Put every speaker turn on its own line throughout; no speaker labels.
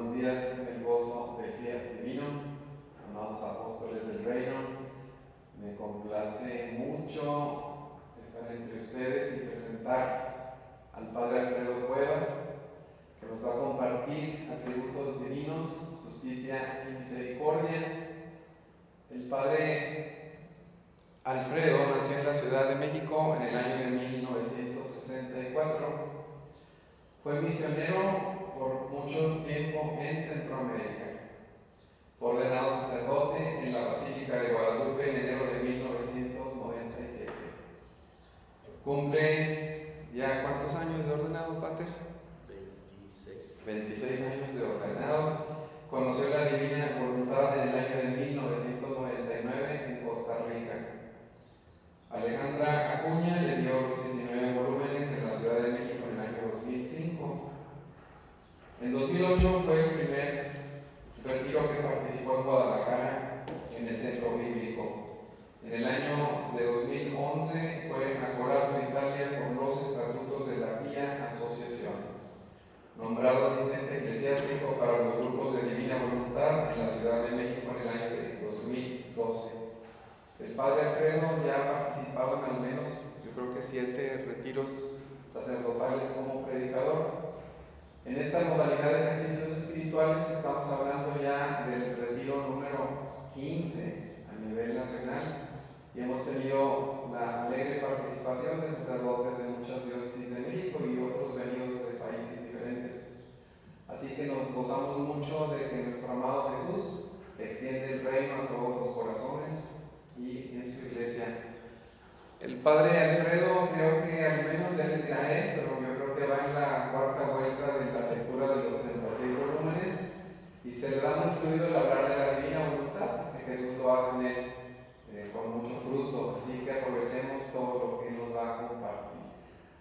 buenos días en el gozo del Fiat Divino, amados apóstoles del reino. Me complace mucho estar entre ustedes y presentar al Padre Alfredo Cuevas, que nos va a compartir atributos divinos, justicia y misericordia. El Padre Alfredo nació en la Ciudad de México en el año de 1964. Fue misionero por mucho tiempo en Centroamérica. Fue ordenado sacerdote en la Basílica de Guadalupe en enero de 1997. Cumple ya ¿cuántos años de ordenado, Pater? 26 años de ordenado. Conoció la divina voluntad en el año de 1999 en Costa Rica. Alejandra Acuña le dio los 19 volúmenes en la Ciudad de México en el año 2005. En 2008 fue el primer retiro que participó en Guadalajara en el Centro Bíblico. En el año de 2011 fue acordado en Italia con los estatutos de la Pía Asociación. Nombrado asistente eclesiástico para los grupos de Divina Voluntad en la Ciudad de México en el año de 2012. El Padre Alfredo ya ha participado en al menos, yo creo que 7 retiros sacerdotales como predicador. En esta modalidad de ejercicios espirituales estamos hablando ya del retiro número 15 a nivel nacional y hemos tenido la alegre participación de sacerdotes de muchas diócesis de México y otros venidos de países diferentes. Así que nos gozamos mucho de que nuestro amado Jesús extiende el reino a todos los corazones y en su iglesia. El Padre Alfredo, creo que al menos él es Israel, pero yo creo que va en la cuarta vuelta de la lectura de los 36 volúmenes y se le da muy fluido el hablar de la divina voluntad, que Jesús lo hace en él con mucho fruto, así que aprovechemos todo lo que nos va a compartir.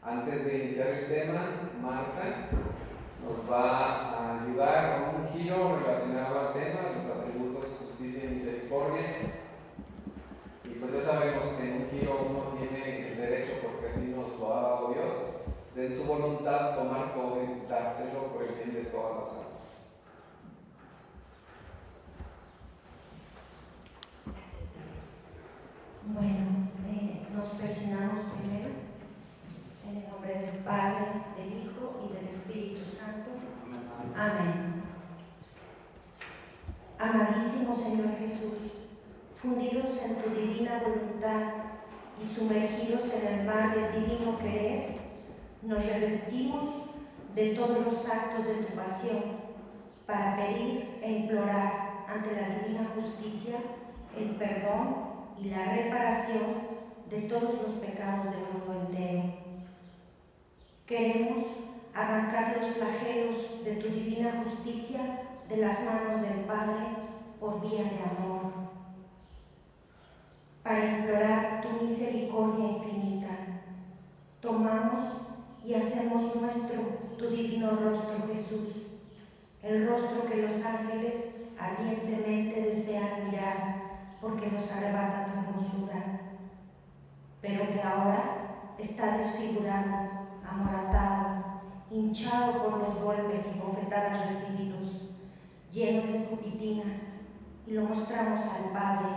Antes de iniciar el tema, Marta nos va a ayudar a un giro relacionado al tema, los atributos justicia y misericordia. Y pues ya sabemos que en un giro uno tiene el derecho, porque así nos lo ha dado Dios, de en su voluntad tomar todo y dárselo por el bien de todas las almas.
Gracias. Bueno, nos persignamos primero en el nombre del Padre, del Hijo y del Espíritu Santo. Amén. Amadísimo Señor Jesús, fundidos en tu divina voluntad y sumergidos en el mar del divino querer, nos revestimos de todos los actos de tu pasión para pedir e implorar ante la divina justicia el perdón y la reparación de todos los pecados del mundo entero. Queremos arrancar los flagelos de tu divina justicia de las manos del Padre por vía de amor, para implorar tu misericordia infinita. Tomamos y hacemos nuestro tu divino rostro, Jesús, el rostro que los ángeles ardientemente desean mirar, porque nos arrebata tu hermosura, pero que ahora está desfigurado, amoratado, hinchado por los golpes y bofetadas recibidos, lleno de escupitinas, y lo mostramos al Padre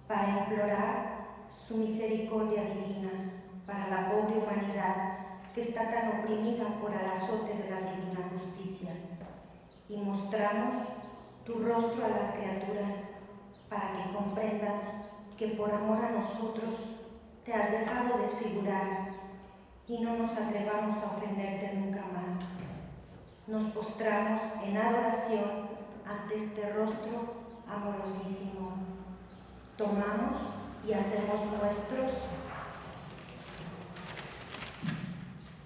para implorar su misericordia divina para la pobre humanidad que está tan oprimida por el azote de la divina justicia. Y mostramos tu rostro a las criaturas para que comprendan que por amor a nosotros te has dejado desfigurar y no nos atrevamos a ofenderte nunca más. Nos postramos en adoración ante este rostro amorosísimo. Tomamos y hacemos nuestros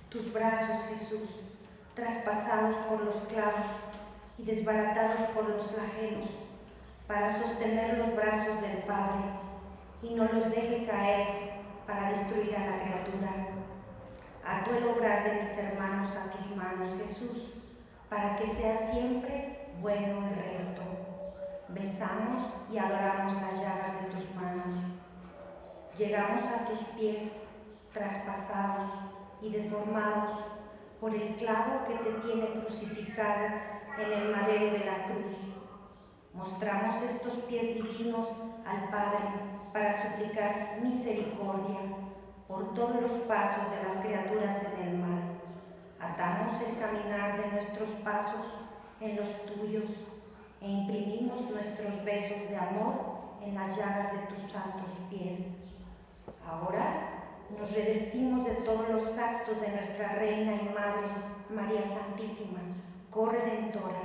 tus brazos, Jesús, traspasados por los clavos y desbaratados por los flagelos, para sostener los brazos del Padre y no los deje caer para destruir a la criatura. Ato el obrar de mis hermanos a tus manos, Jesús, para que sea siempre bueno y recto. Besamos y adoramos las llagas de tus manos. Llegamos a tus pies, traspasados y deformados, por el clavo que te tiene crucificado en el madero de la cruz. Mostramos estos pies divinos al Padre para suplicar misericordia por todos los pasos de las criaturas en el mal. Atamos el caminar de nuestros pasos en los tuyos e imprimimos nuestros besos de amor en las llagas de tus santos pies. Ahora nos revestimos de todos los actos de nuestra Reina y Madre, María Santísima, corredentora,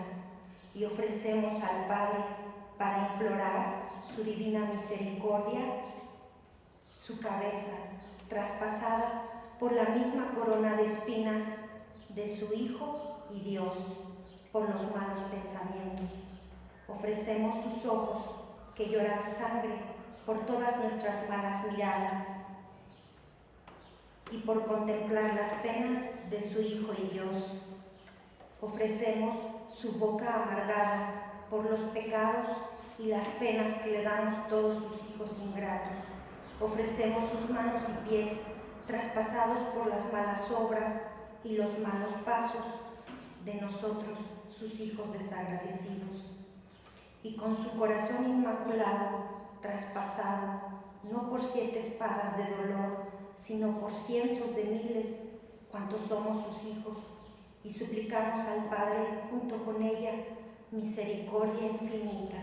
y ofrecemos al Padre para implorar su divina misericordia, su cabeza traspasada por la misma corona de espinas de su Hijo y Dios, por los malos pensamientos. Ofrecemos sus ojos que lloran sangre por todas nuestras malas miradas y por contemplar las penas de su Hijo y Dios. Ofrecemos su boca amargada por los pecados y las penas que le damos todos sus hijos ingratos. Ofrecemos sus manos y pies traspasados por las malas obras y los malos pasos de nosotros, sus hijos desagradecidos. Y con su corazón inmaculado, traspasado, no por 7 espadas de dolor, sino por cientos de miles, cuantos somos sus hijos, y suplicamos al Padre, junto con ella, misericordia infinita.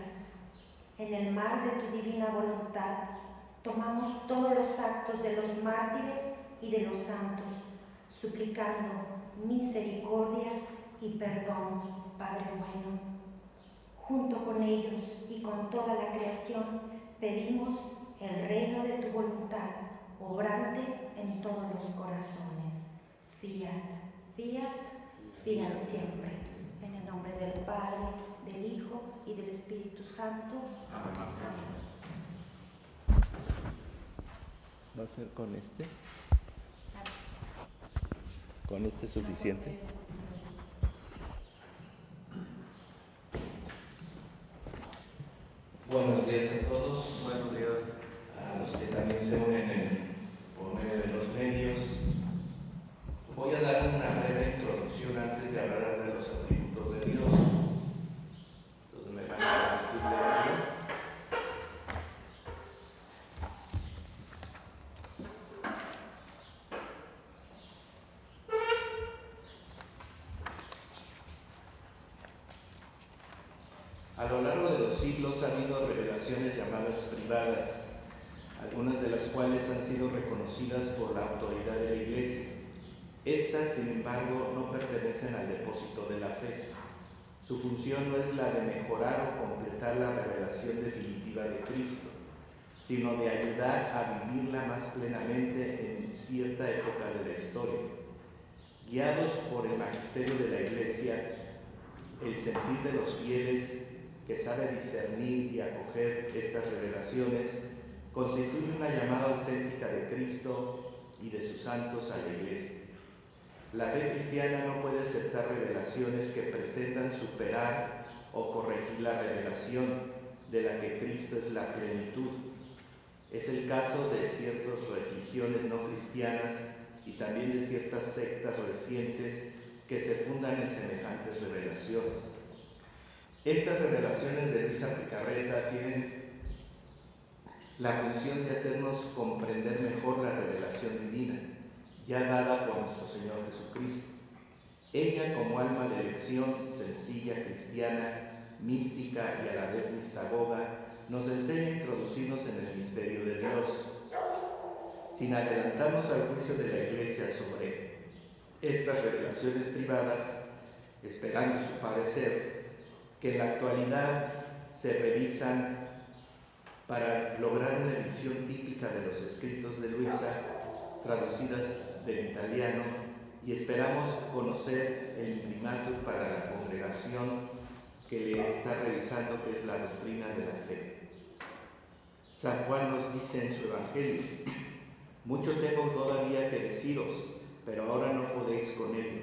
En el mar de tu divina voluntad, tomamos todos los actos de los mártires y de los santos, suplicando misericordia y perdón, Padre bueno. Junto con ellos y con toda la creación, pedimos el reino de tu voluntad, obrante en todos los corazones. Fiat, fiat, fiat siempre. En el nombre del Padre, del Hijo y del Espíritu Santo. Amén.
¿Va a ser con este? ¿Con este es suficiente? Buenos días a todos.
Buenos días.
A los que también se unen por medio de los medios. Voy a dar una breve introducción antes de hablar de los atributos de Dios. Entonces me van a permitir leerlo. A lo largo de los siglos ha habido revelaciones llamadas privadas, algunas de las cuales han sido reconocidas por la autoridad de la Iglesia. Estas, sin embargo, no pertenecen al depósito de la fe. Su función no es la de mejorar o completar la revelación definitiva de Cristo, sino de ayudar a vivirla más plenamente en cierta época de la historia. Guiados por el magisterio de la Iglesia, el sentir de los fieles que sabe discernir y acoger estas revelaciones constituye una llamada auténtica de Cristo y de sus santos a la Iglesia. La fe cristiana no puede aceptar revelaciones que pretendan superar o corregir la revelación de la que Cristo es la plenitud. Es el caso de ciertas religiones no cristianas y también de ciertas sectas recientes que se fundan en semejantes revelaciones. Estas revelaciones de Luisa Picarreta tienen la función de hacernos comprender mejor la revelación divina, ya dada por nuestro Señor Jesucristo. Ella, como alma de elección, sencilla, cristiana, mística y a la vez mistagoga, nos enseña a introducirnos en el misterio de Dios. Sin adelantarnos al juicio de la Iglesia sobre estas revelaciones privadas, esperando su parecer, que en la actualidad se revisan para lograr una edición típica de los escritos de Luisa, traducidas del italiano, y esperamos conocer el imprimatur para la congregación que le está revisando, que es la doctrina de la fe. San Juan nos dice en su Evangelio: mucho tengo todavía que deciros, pero ahora no podéis con ello.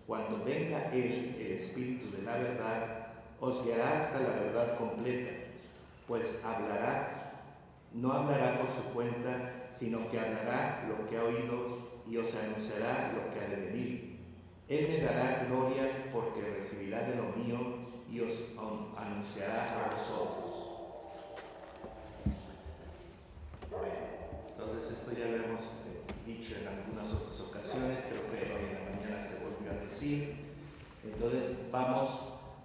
Cuando venga Él, el Espíritu de la verdad, os guiará hasta la verdad completa, pues no hablará por su cuenta, sino que hablará lo que ha oído y os anunciará lo que ha de venir. Él me dará gloria porque recibirá de lo mío y os anunciará a vosotros. Bueno, entonces esto ya lo hemos dicho en algunas otras ocasiones, creo que hoy en la mañana se volvió a decir. Entonces vamos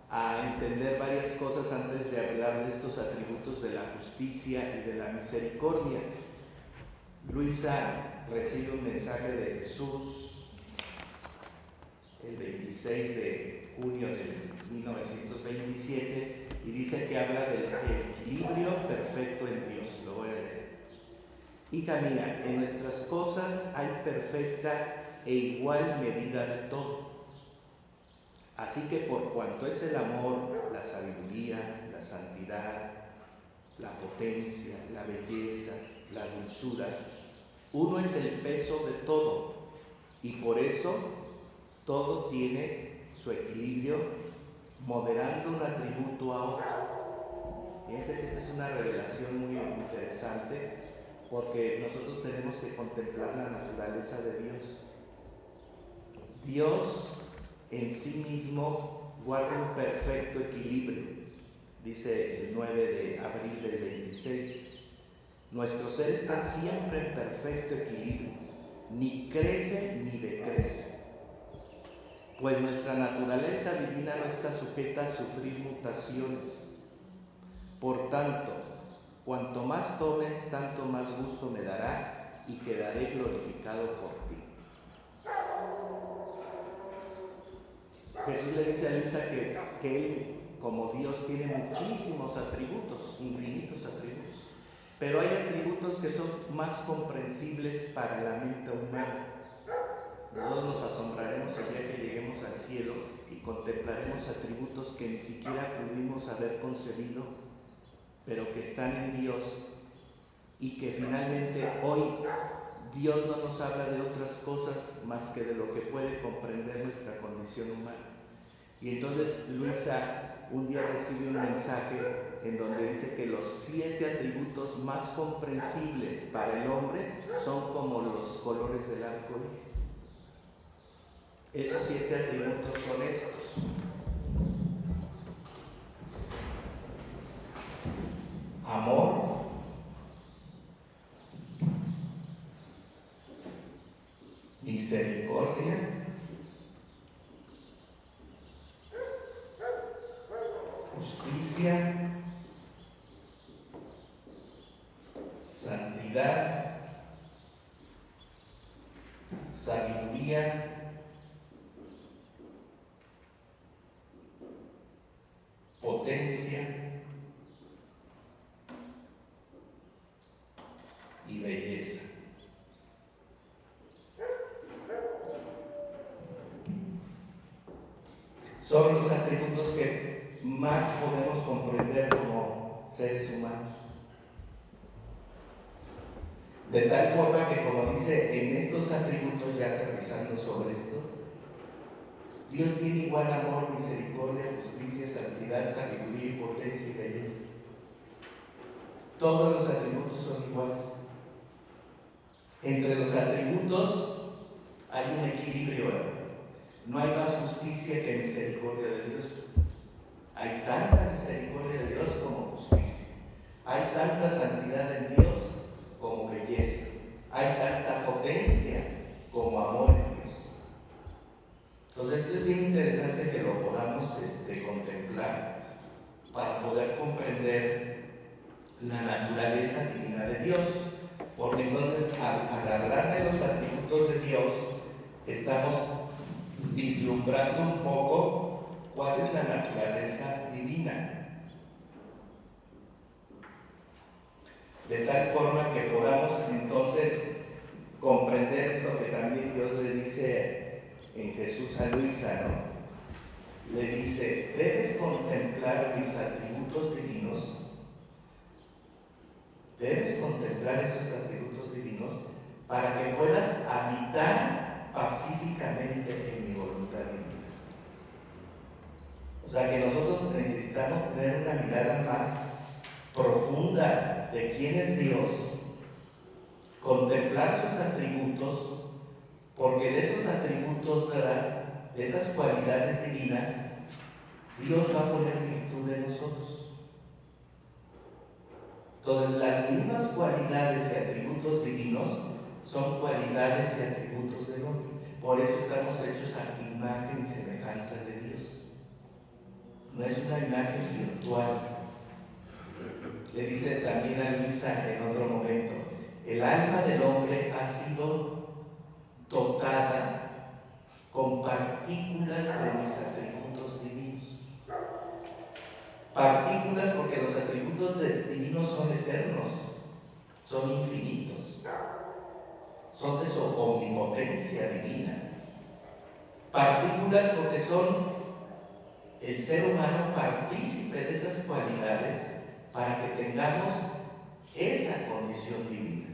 a entender varias cosas antes de hablar de estos atributos de la justicia y de la misericordia. Luisa recibe un mensaje de Jesús el 26 de junio de 1927 y dice que habla del equilibrio perfecto en Dios. Lo voy a leer. Hija mía, en nuestras cosas hay perfecta e igual medida de todo. Así que por cuanto es el amor, la sabiduría, la santidad, la potencia, la belleza, la dulzura, uno es el peso de todo, y por eso todo tiene su equilibrio, moderando un atributo a otro. Fíjense que esta es una revelación muy interesante, porque nosotros tenemos que contemplar la naturaleza de Dios. Dios en sí mismo guarda un perfecto equilibrio, dice el 9 de abril del 26. Nuestro ser está siempre en perfecto equilibrio, ni crece ni decrece, pues nuestra naturaleza divina no está sujeta a sufrir mutaciones. Por tanto, cuanto más tomes, tanto más gusto me dará y quedaré glorificado por ti. Jesús le dice a Luisa que Él, como Dios, tiene muchísimos atributos, infinitos atributos, pero hay atributos que son más comprensibles para la mente humana. Nosotros nos asombraremos el día que lleguemos al cielo y contemplaremos atributos que ni siquiera pudimos haber concebido, pero que están en Dios, y que finalmente hoy Dios no nos habla de otras cosas más que de lo que puede comprender nuestra condición humana. Y entonces Luisa un día recibe un mensaje en donde dice que los 7 atributos más comprensibles para el hombre son como los colores del arco iris. Esos 7 atributos son estos: amor, misericordia, justicia, santidad, sabiduría, potencia y belleza. Son los atributos que más podemos comprender como seres humanos. De tal forma que, como dice, en estos atributos, ya aterrizando sobre esto, Dios tiene igual amor, misericordia, justicia, santidad, sabiduría, potencia y belleza. Todos los atributos son iguales. Entre los atributos hay un equilibrio. No hay más justicia que misericordia de Dios. Hay tanta misericordia de Dios como justicia. Hay tanta santidad en Dios como belleza. Hay tanta potencia como amor en Dios. Entonces esto es bien interesante que lo podamos contemplar para poder comprender la naturaleza divina de Dios. Porque entonces al hablar de los atributos de Dios estamos vislumbrando un poco cuál es la naturaleza divina, de tal forma que podamos entonces comprender esto que también Dios le dice en Jesús a Luisa, ¿no? Le dice: debes contemplar mis atributos divinos, debes contemplar esos atributos divinos para que puedas habitar pacíficamente en mi voluntad divina. O sea que nosotros necesitamos tener una mirada más profunda de quién es Dios, contemplar sus atributos, porque de esos atributos, ¿verdad?, de esas cualidades divinas, Dios va a poner virtud en nosotros. Entonces, las mismas cualidades y atributos divinos son cualidades y atributos del hombre. Por eso estamos hechos a imagen y semejanza de Dios. No es una imagen virtual. Le dice también a Luisa en otro momento, el alma del hombre ha sido dotada con partículas de mis atributos divinos. Partículas porque los atributos divinos son eternos, son infinitos, son de su omnipotencia divina. Partículas porque son el ser humano partícipe de esas cualidades para que tengamos esa condición divina,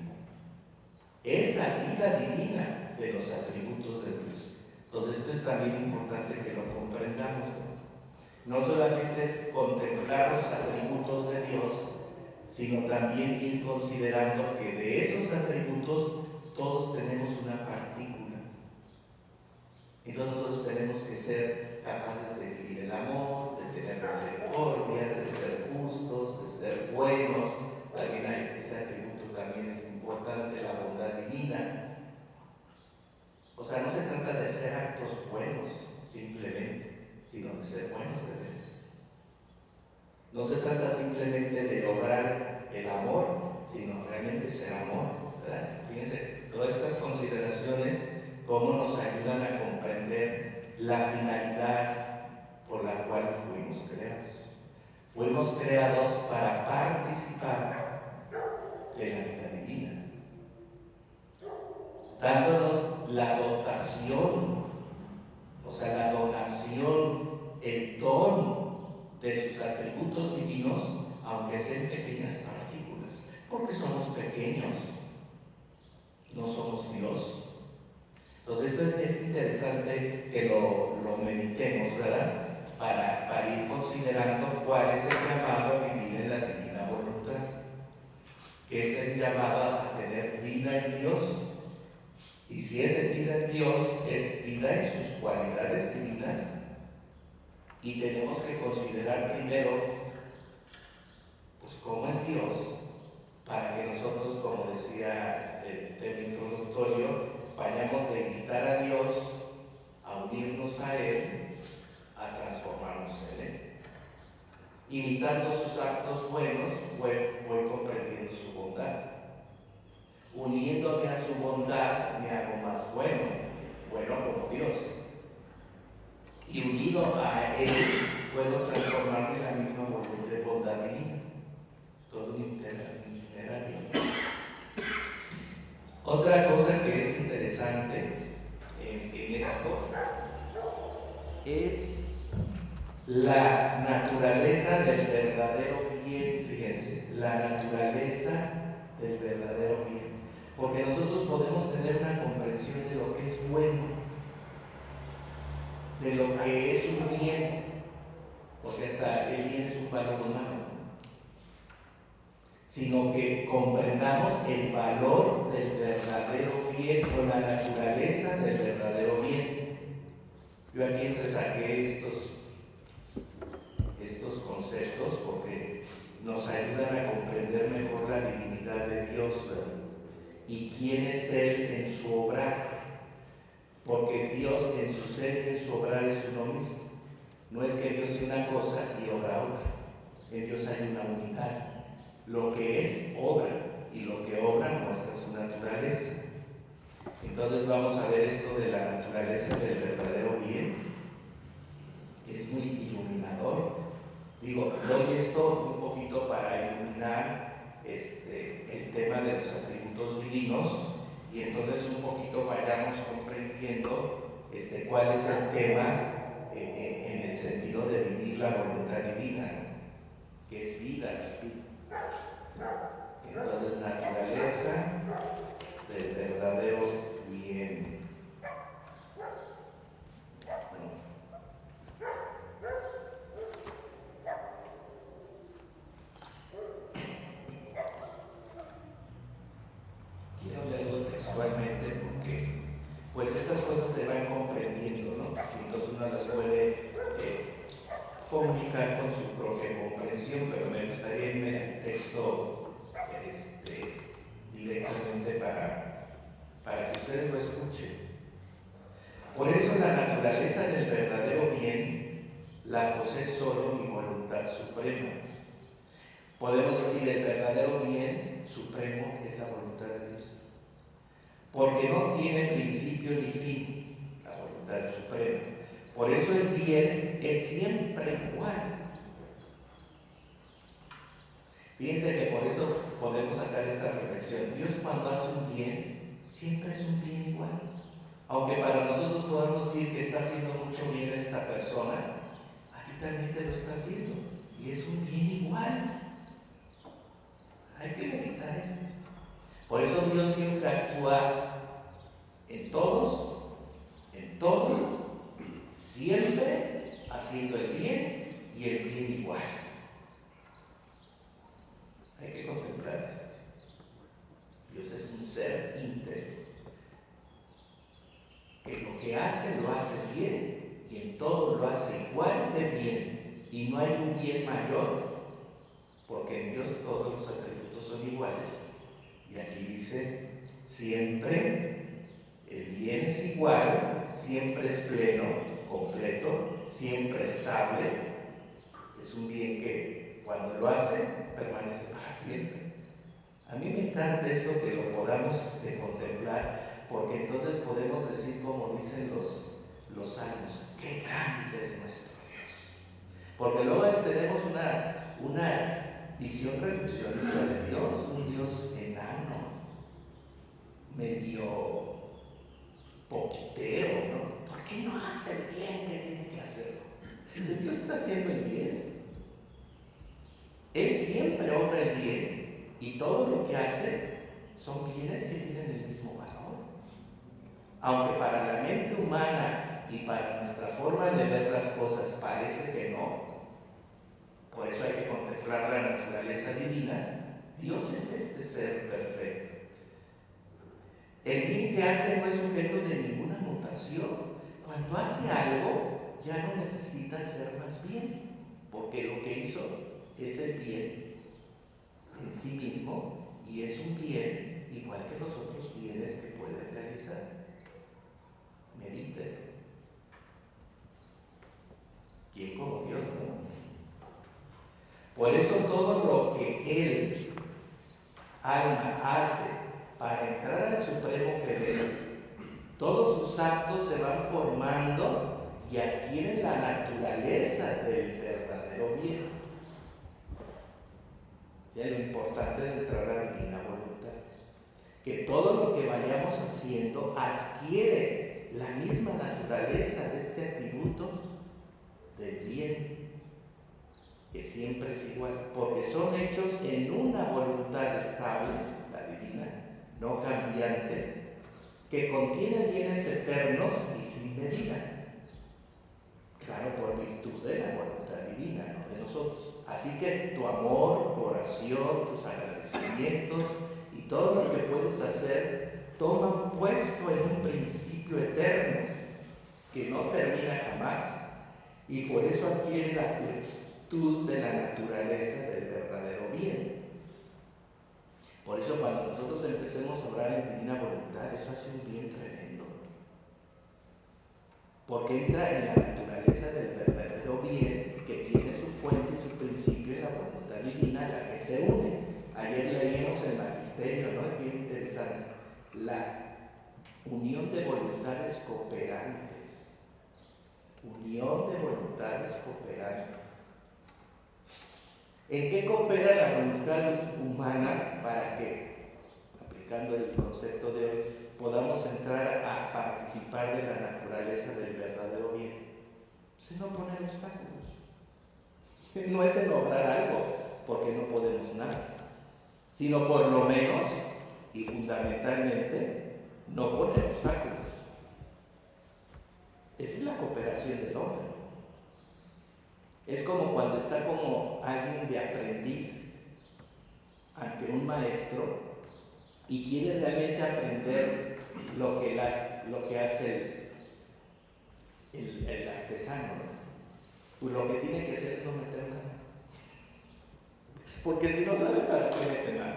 esa vida divina de los atributos de Dios. Entonces esto es también importante que lo comprendamos. No solamente es contemplar los atributos de Dios, sino también ir considerando que de esos atributos todos tenemos una partícula. Entonces nosotros tenemos que ser capaces de vivir el amor, de tener misericordia, de ser justos, de ser buenos. También ese atributo también es importante, la bondad divina. O sea, no se trata de ser actos buenos simplemente, sino de ser buenos de veras. No se trata simplemente de lograr el amor, sino realmente ser amor, ¿verdad? Fíjense, todas estas consideraciones, cómo nos ayudan a comprender la finalidad por la cual fuimos creados. Fuimos creados para participar de la vida divina, dándonos la dotación, o sea, la donación, el don de sus atributos divinos, aunque sean pequeñas partículas, porque somos pequeños, no somos Dios. Entonces esto es interesante que lo meditemos, ¿verdad? Para ir considerando cuál es el llamado a vivir en la divina voluntad, que es el llamado a tener vida en Dios. Y si es vida en Dios, es vida en sus cualidades divinas. Y tenemos que considerar primero, pues, cómo es Dios, para que nosotros, como decía el tema introductorio, vayamos de imitar a Dios, a unirnos a Él, a transformarnos en Él. Imitando sus actos buenos, voy comprendiendo su bondad. Uniéndome a su bondad, me hago más bueno como Dios. Y unido a Él, puedo transformarme en la misma bondad divina. Todo un itinerario. Otra cosa que es interesante en esto es la naturaleza del verdadero bien, fíjense, la naturaleza del verdadero bien. Porque nosotros podemos tener una comprensión de lo que es bueno, de lo que es un bien, porque hasta el bien es un valor humano, sino que comprendamos el valor del verdadero bien o la naturaleza del verdadero bien. Yo aquí saqué estos conceptos porque nos ayudan a comprender mejor la divinidad de Dios, ¿verdad? Y quién es Él en su obrar, porque Dios en su ser y en su obrar es uno mismo. No es que Dios sea una cosa y obra otra. En Dios hay una unidad. Lo que es obra y lo que obra muestra su naturaleza. Entonces vamos a ver esto de la naturaleza del verdadero bien, que es muy iluminador. Digo, doy esto un poquito para iluminar el tema de los atributos divinos, y entonces un poquito vayamos comprendiendo cuál es el tema en el sentido de vivir la voluntad divina, ¿no? Que es vida, entonces naturaleza del verdadero bien. Quiero leerlo textualmente porque pues estas cosas se van comprendiendo, ¿no? Entonces las puede comunicar con su propia comprensión, pero me gustaría irme al texto directamente para que ustedes lo escuchen. Por eso la naturaleza del verdadero bien la posee solo mi voluntad suprema. Podemos decir el verdadero bien supremo es la voluntad de Dios, porque no tiene principio ni fin, la voluntad suprema. Por eso el bien es siempre igual. Fíjense que por eso podemos sacar esta reflexión. Dios cuando hace un bien, siempre es un bien igual. Aunque para nosotros podamos decir que está haciendo mucho bien esta persona, a ti también te lo está haciendo. Y es un bien igual. Hay que meditar eso. Por eso Dios siempre actúa en todos, en todo, siempre haciendo el bien y el bien igual. Hay que contemplar esto. Dios es un ser íntegro, que lo que hace lo hace bien y en todo lo hace igual de bien, y no hay un bien mayor, porque en Dios todos los atributos son iguales. Y aquí dice, siempre el bien es igual, siempre es pleno, completo, siempre estable. Es un bien que cuando lo hace permanece para siempre. A mí me encanta esto que lo podamos contemplar, porque entonces podemos decir, como dicen los salmos, qué grande es nuestro Dios. Porque luego tenemos una visión reduccionista de Dios, un Dios enano, medio poquitero, ¿no? ¿Por qué no hace el bien que tiene que hacerlo? Dios está haciendo el bien. Él siempre obra el bien y todo lo que hace son bienes que tienen el mismo valor. Aunque para la mente humana y para nuestra forma de ver las cosas parece que no, por eso hay que contemplar la naturaleza divina. Dios es este ser perfecto. El bien que hace no es sujeto de ninguna mutación. Cuando hace algo, ya no necesita hacer más bien, porque lo que hizo es el bien en sí mismo y es un bien igual que los otros bienes que puede realizar. Medite. ¿Quién como Dios, no? Por eso todo lo que Él, alma, hace para entrar al supremo querer, todos sus actos se van formando y adquieren la naturaleza del verdadero bien. Ya lo importante de entrar a la divina voluntad, que todo lo que vayamos haciendo adquiere la misma naturaleza de este atributo del bien, que siempre es igual, porque son hechos en una voluntad estable, la divina, no cambiante, que contiene bienes eternos y sin medida. Claro, por virtud de la voluntad divina, no de nosotros. Así que tu amor, tu oración, tus agradecimientos y todo lo que puedes hacer toman puesto en un principio eterno que no termina jamás, y por eso adquiere la plenitud de la naturaleza del verdadero bien. Por eso cuando nosotros empecemos a orar en divina voluntad, eso hace un bien tremendo, porque entra en la naturaleza del verdadero bien, que tiene su fuente y su principio en la voluntad divina, la que se une. Ayer leímos el magisterio, ¿no? Es bien interesante. La unión de voluntades cooperantes. Unión de voluntades cooperantes. ¿En qué coopera la voluntad humana para que, aplicando el concepto de hoy, podamos entrar a participar de la naturaleza del verdadero bien? Pues en no poner obstáculos. No es en lograr algo, porque no podemos nada, sino por lo menos y fundamentalmente no poner obstáculos. Esa es la cooperación del hombre. Es como cuando está como alguien de aprendiz ante un maestro y quiere realmente aprender lo que hace el artesano, ¿no? Pues lo que tiene que hacer es no meter nada. Porque si no sabe para qué mete mano.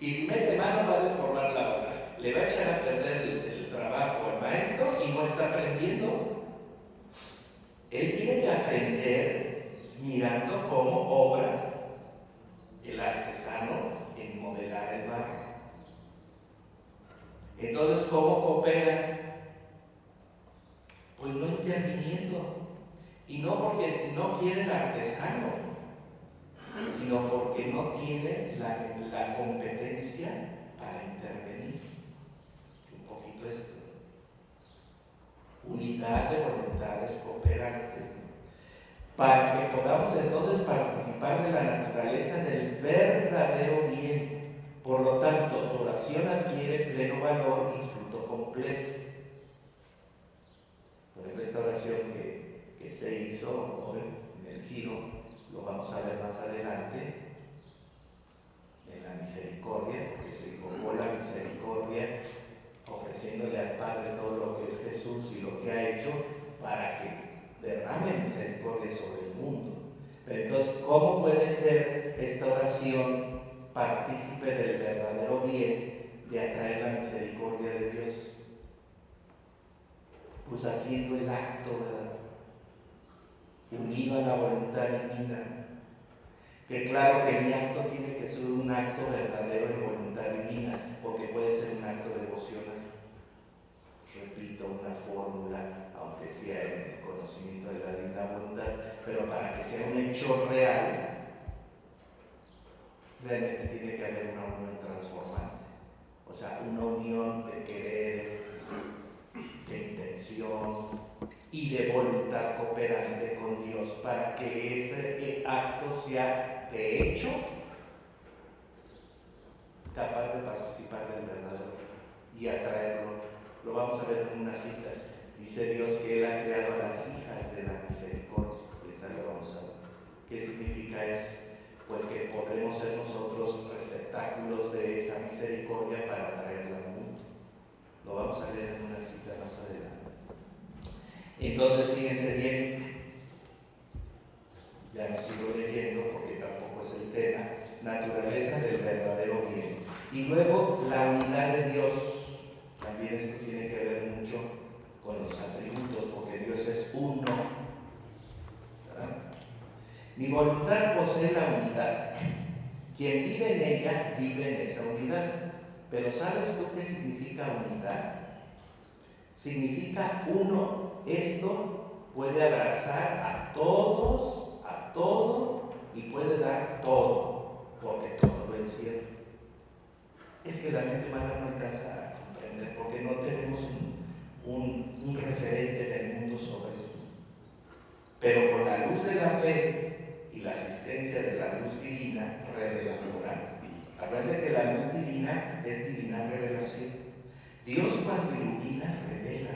Y si mete mano va a deformar la obra. Le va a echar a perder el trabajo al maestro y no está aprendiendo. Él tiene que aprender mirando cómo obra el artesano en modelar el barro. Entonces, ¿cómo coopera? Pues no interviniendo. Y no porque no quiere el artesano, sino porque no tiene la competencia para intervenir. Un poquito esto. Unidad de voluntades cooperantes, ¿no? Para que podamos entonces participar de la naturaleza del verdadero bien. Por lo tanto, tu oración adquiere pleno valor y fruto completo. Por ejemplo, esta oración que se hizo hoy en el giro, lo vamos a ver más adelante, en la misericordia, porque se invocó la misericordia ofreciéndole al Padre todo lo que es Jesús y lo que ha hecho para que derrame misericordia sobre el mundo. Pero entonces, ¿cómo puede ser esta oración partícipe del verdadero bien de atraer la misericordia de Dios? Pues haciendo el acto, ¿verdad? Unido a la voluntad divina. Que claro que mi acto tiene que ser un acto verdadero de voluntad divina, porque puede ser un acto devocional. Repito, una fórmula, aunque sea en el conocimiento de la divina voluntad, pero para que sea un hecho real, realmente tiene que haber una unión transformante. O sea, una unión de quereres, de intención y de voluntad cooperante con Dios para que ese acto sea de hecho capaz de participar del verdadero y atraerlo. Lo vamos a ver en una cita. Dice Dios que Él ha creado a las hijas de la misericordia. Ahorita lo vamos a ver. ¿Qué significa eso? Pues que podremos ser nosotros receptáculos de esa misericordia para atraerla al mundo. Lo vamos a leer en una cita más adelante. Entonces, fíjense bien, ya no sigo leyendo porque tampoco es el tema, naturaleza del verdadero bien. Y luego, la unidad de Dios. También esto tiene que ver mucho con los atributos, porque Dios es uno, ¿verdad? Mi voluntad posee la unidad. Quien vive en ella, vive en esa unidad. Pero ¿sabes tú qué significa unidad? Significa uno. Esto puede abrazar a todos, a todo, y puede dar todo, porque todo lo encierra. Es que la mente humana no alcanza a comprender, porque no tenemos un referente en el mundo sobre esto. Pero con la luz de la fe y la asistencia de la luz divina reveladora, acuérdense que la luz divina es divina revelación. Dios cuando ilumina, revela.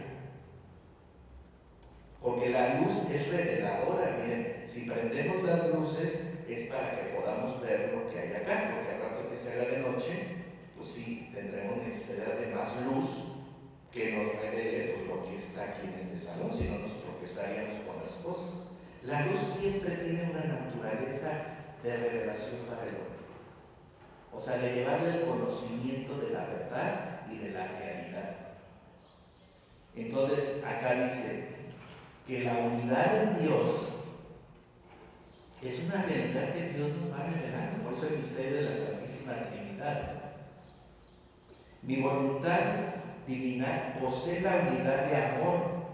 Porque la luz es reveladora. Miren, si prendemos las luces es para que podamos ver lo que hay acá, porque al rato que se haga de noche, pues sí, tendremos necesidad de más luz que nos revele pues, lo que está aquí en este salón, si no nos tropezaríamos con las cosas. La luz siempre tiene una naturaleza de revelación para el hombre. O sea, de llevarle el conocimiento de la verdad y de la realidad. Entonces, acá dice que la unidad en Dios es una realidad que Dios nos va revelando. Por eso el misterio de la Santísima Trinidad. Mi voluntad divina posee la unidad de amor,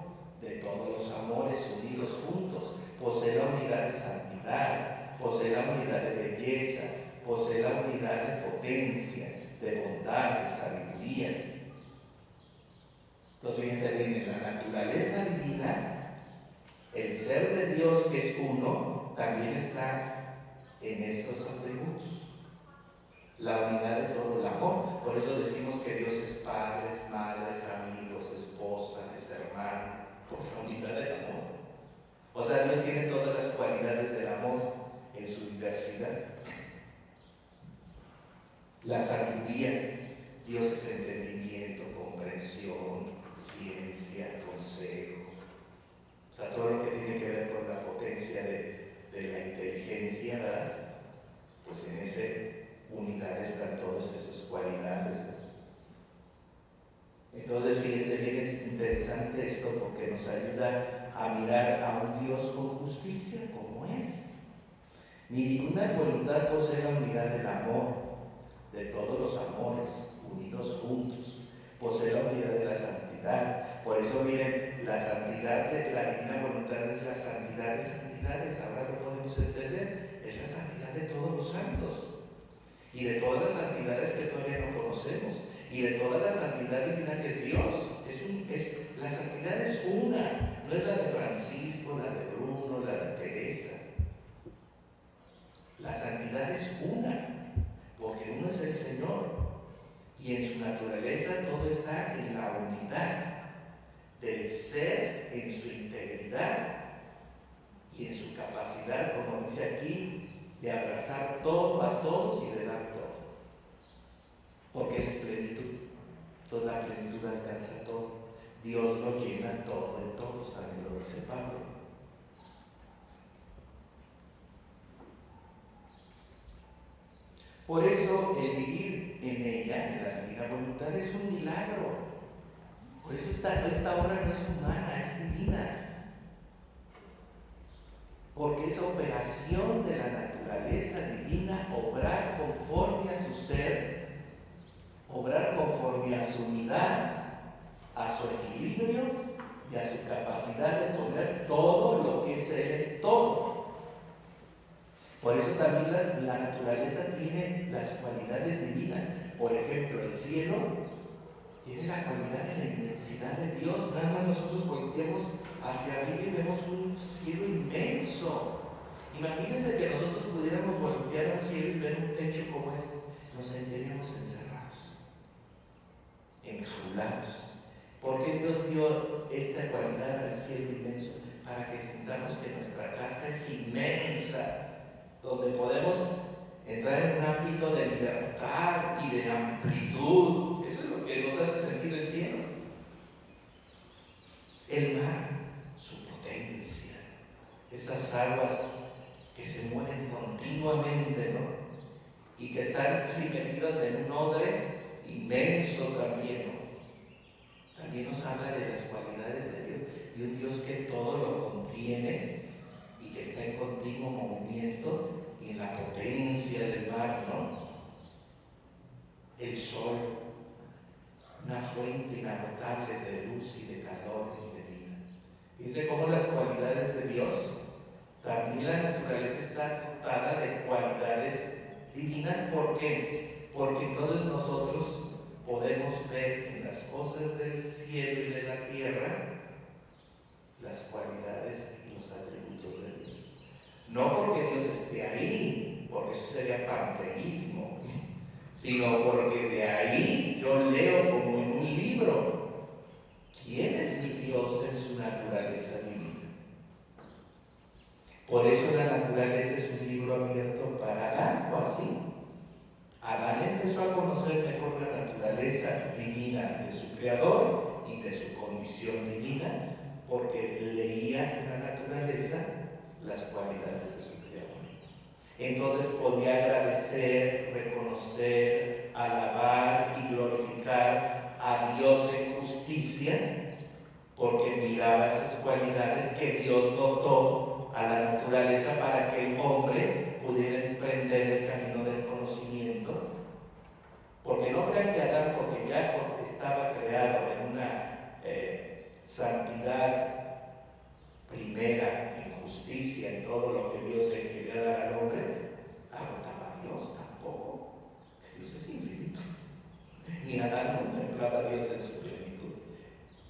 de todos los amores unidos juntos. Posee la unidad de santidad, posee la unidad de belleza, posee la unidad de potencia, de bondad, de sabiduría. Entonces, fíjense bien, en la naturaleza divina, el ser de Dios que es uno, también está en esos atributos. La unidad de todo el amor. Por eso decimos que Dios es padres, madres, amigos, esposa, es hermano, por la unidad del amor. O sea, Dios tiene todas las cualidades del amor en su diversidad. La sabiduría, Dios es entendimiento, comprensión, ciencia, consejo. sea, todo lo que tiene que ver con la potencia de la inteligencia, ¿verdad? Pues en esa unidad están todas esas cualidades, ¿verdad? Entonces, fíjense bien, es interesante esto porque nos ayuda a mirar a un Dios con justicia como es. Ni ninguna voluntad posee la unidad del amor, de todos los amores, unidos juntos. Posee la unidad de la santidad. Por eso, miren, la santidad de la divina voluntad es la santidad de santidades. Ahora lo podemos entender. Es la santidad de todos los santos. Y de todas las santidades que todavía no conocemos. Y de toda la santidad divina que es Dios. La santidad es una. No es la de Francisco, la de Bruno, la de Teresa. La santidad es una. Porque uno es el Señor. Y en su naturaleza todo está en la unidad del ser, en su integridad y en su capacidad, como dice aquí, de abrazar todo a todos y de dar todo. Porque Él es plenitud, toda plenitud alcanza todo. Dios lo llena todo en todos, también lo dice Pablo. Por eso el vivir en ella, en la divina voluntad, es un milagro. Por eso esta obra no es humana, es divina. Porque es operación de la naturaleza divina, obrar conforme a su ser, obrar conforme a su unidad, a su equilibrio y a su capacidad de poner todo lo que es Él en todo. Por eso también la naturaleza tiene las cualidades divinas. Por ejemplo, el cielo tiene la cualidad de la inmensidad de Dios. Nada más nosotros volteamos hacia arriba y vemos un cielo inmenso. Imagínense que nosotros pudiéramos voltear a un cielo y ver un techo como este. Nos sentiríamos encerrados, enjaulados. ¿Por qué Dios dio esta cualidad al cielo inmenso? Para que sintamos que nuestra casa es inmensa, donde podemos entrar en un ámbito de libertad y de amplitud. Eso es lo que nos hace sentir el cielo. El mar, su potencia, esas aguas que se mueven continuamente, ¿no? Y que están metidas en un odre inmenso también, ¿no? También nos habla de las cualidades de Dios, de un Dios que todo lo contiene y que está en continuo movimiento y en la potencia del mar, ¿no? El sol, una fuente inagotable de luz y de calor y de vida. Dice cómo las cualidades de Dios, también la naturaleza está dotada de cualidades divinas. ¿Por qué? Porque entonces nosotros podemos ver en las cosas del cielo y de la tierra las cualidades y los atributos de Dios. No porque Dios esté ahí, porque eso sería panteísmo, sino porque de ahí yo leo como en un libro quién es mi Dios en su naturaleza divina. Por eso la naturaleza es un libro abierto para Adán, fue así. Adán empezó a conocer mejor la naturaleza divina de su Creador y de su condición divina, porque leía en la naturaleza las cualidades de su Creador. Entonces podía agradecer, reconocer, alabar y glorificar a Dios en justicia, porque miraba esas cualidades que Dios dotó a la naturaleza para que el hombre pudiera emprender el camino del conocimiento. Porque no crean que Adán, porque ya estaba creado en una santidad primera, en justicia, en todo lo que Dios le quería dar al hombre, agotaba a Dios tampoco. Dios es infinito. Ni Adán contemplaba a Dios en su plenitud.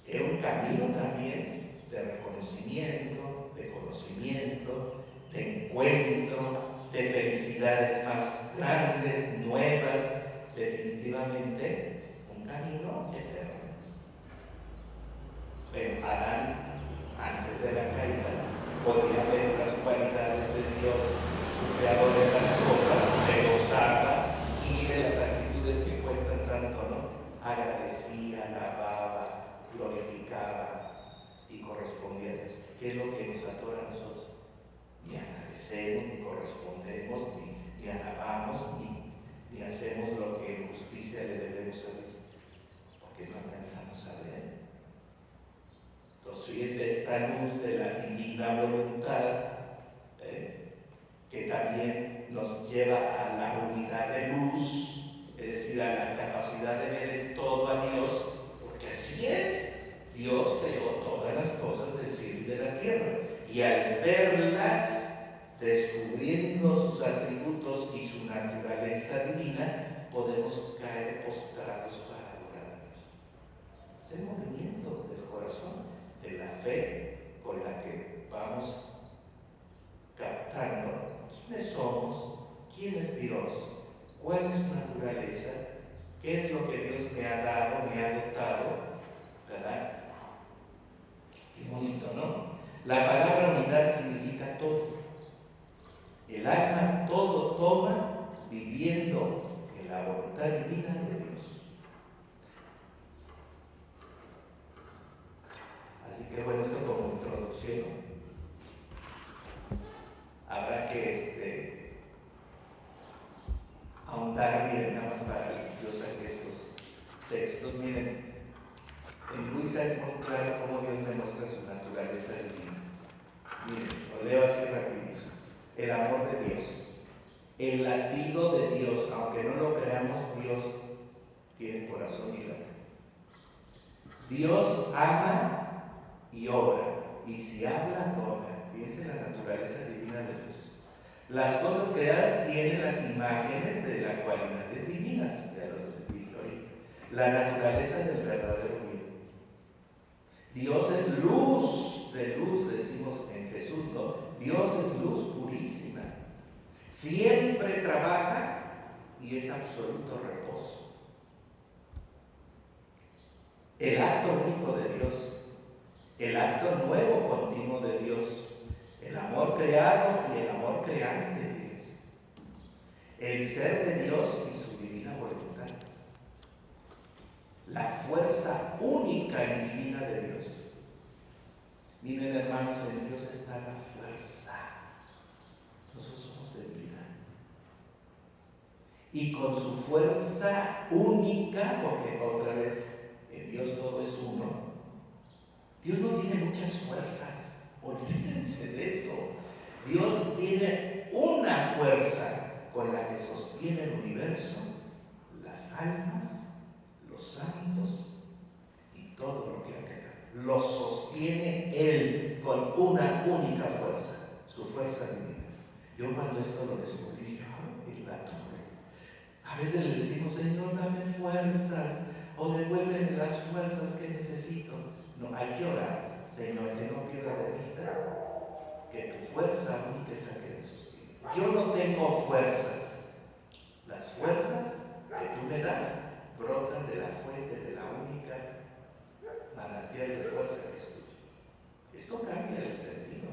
Era un camino también de reconocimiento, de conocimiento, de encuentro, de felicidades más grandes, nuevas, definitivamente un camino eterno. Pero Adán, antes de la caída, podía ver las cualidades de Dios, su Creador de las cosas, se gozaba y de las actitudes que cuestan tanto, ¿no? Agradecía, alababa, glorificaba y correspondía a Dios. ¿Qué es lo hacemos, ni correspondemos, ni alabamos, ni hacemos lo que en justicia le debemos a Dios, porque no alcanzamos a ver. Entonces, fíjense, esta luz de la divina voluntad, que también nos lleva a la unidad de luz, es decir, a la capacidad de ver en todo a Dios, porque así es. Dios creó todas las cosas del cielo y de la tierra, y al verlas, descubriendo sus atributos y su naturaleza divina, podemos caer postrados para adorar a Dios. Es el movimiento del corazón, de la fe con la que vamos captando quiénes somos, quién es Dios, cuál es su naturaleza, qué es lo que Dios me ha dado, me ha dotado, ¿verdad? Qué bonito, ¿no? La palabra unidad significa todo. El alma todo toma viviendo en la voluntad divina de Dios. Así que bueno, esto como introducción. Habrá que ahondar, miren, nada más para que yo saque estos textos. Miren, en Luisa es muy claro cómo Dios demuestra su naturaleza divina. Miren, lo leo así rapidísimo. El amor de Dios, el latido de Dios, aunque no lo creamos, Dios tiene corazón y late. Dios ama y obra, y si habla, obra. Fíjense la naturaleza divina de Dios. Las cosas creadas tienen las imágenes de las cualidades divinas, ya lo dije ahorita. La naturaleza del verdadero bien. Dios es luz, de luz decimos en Jesús, ¿no? Dios es luz purísima. Siempre trabaja y es absoluto reposo. El acto único de Dios, el acto nuevo continuo de Dios, el amor creado y el amor creante, fíjense. El ser de Dios y su divina voluntad. La fuerza única y divina de Dios. Miren, hermanos, en Dios está la fuerza. Nosotros somos debilidad. Y con su fuerza única, porque otra vez en Dios todo es uno. Dios no tiene muchas fuerzas. Olvídense de eso. Dios tiene una fuerza con la que sostiene el universo, las almas, los santos y todo lo que ha creado. Lo sostiene Él con una única fuerza, su fuerza divina. Yo cuando esto lo descubrí, en la torre. A veces le decimos, Señor, dame fuerzas, o devuélveme las fuerzas que necesito. No, hay que orar. Señor, que no pierda de vista que tu fuerza única es la que me sostiene. Yo no tengo fuerzas. Las fuerzas que tú me das brotan de la fuente de la única manantial de fuerza que es tuya. Esto cambia el sentido,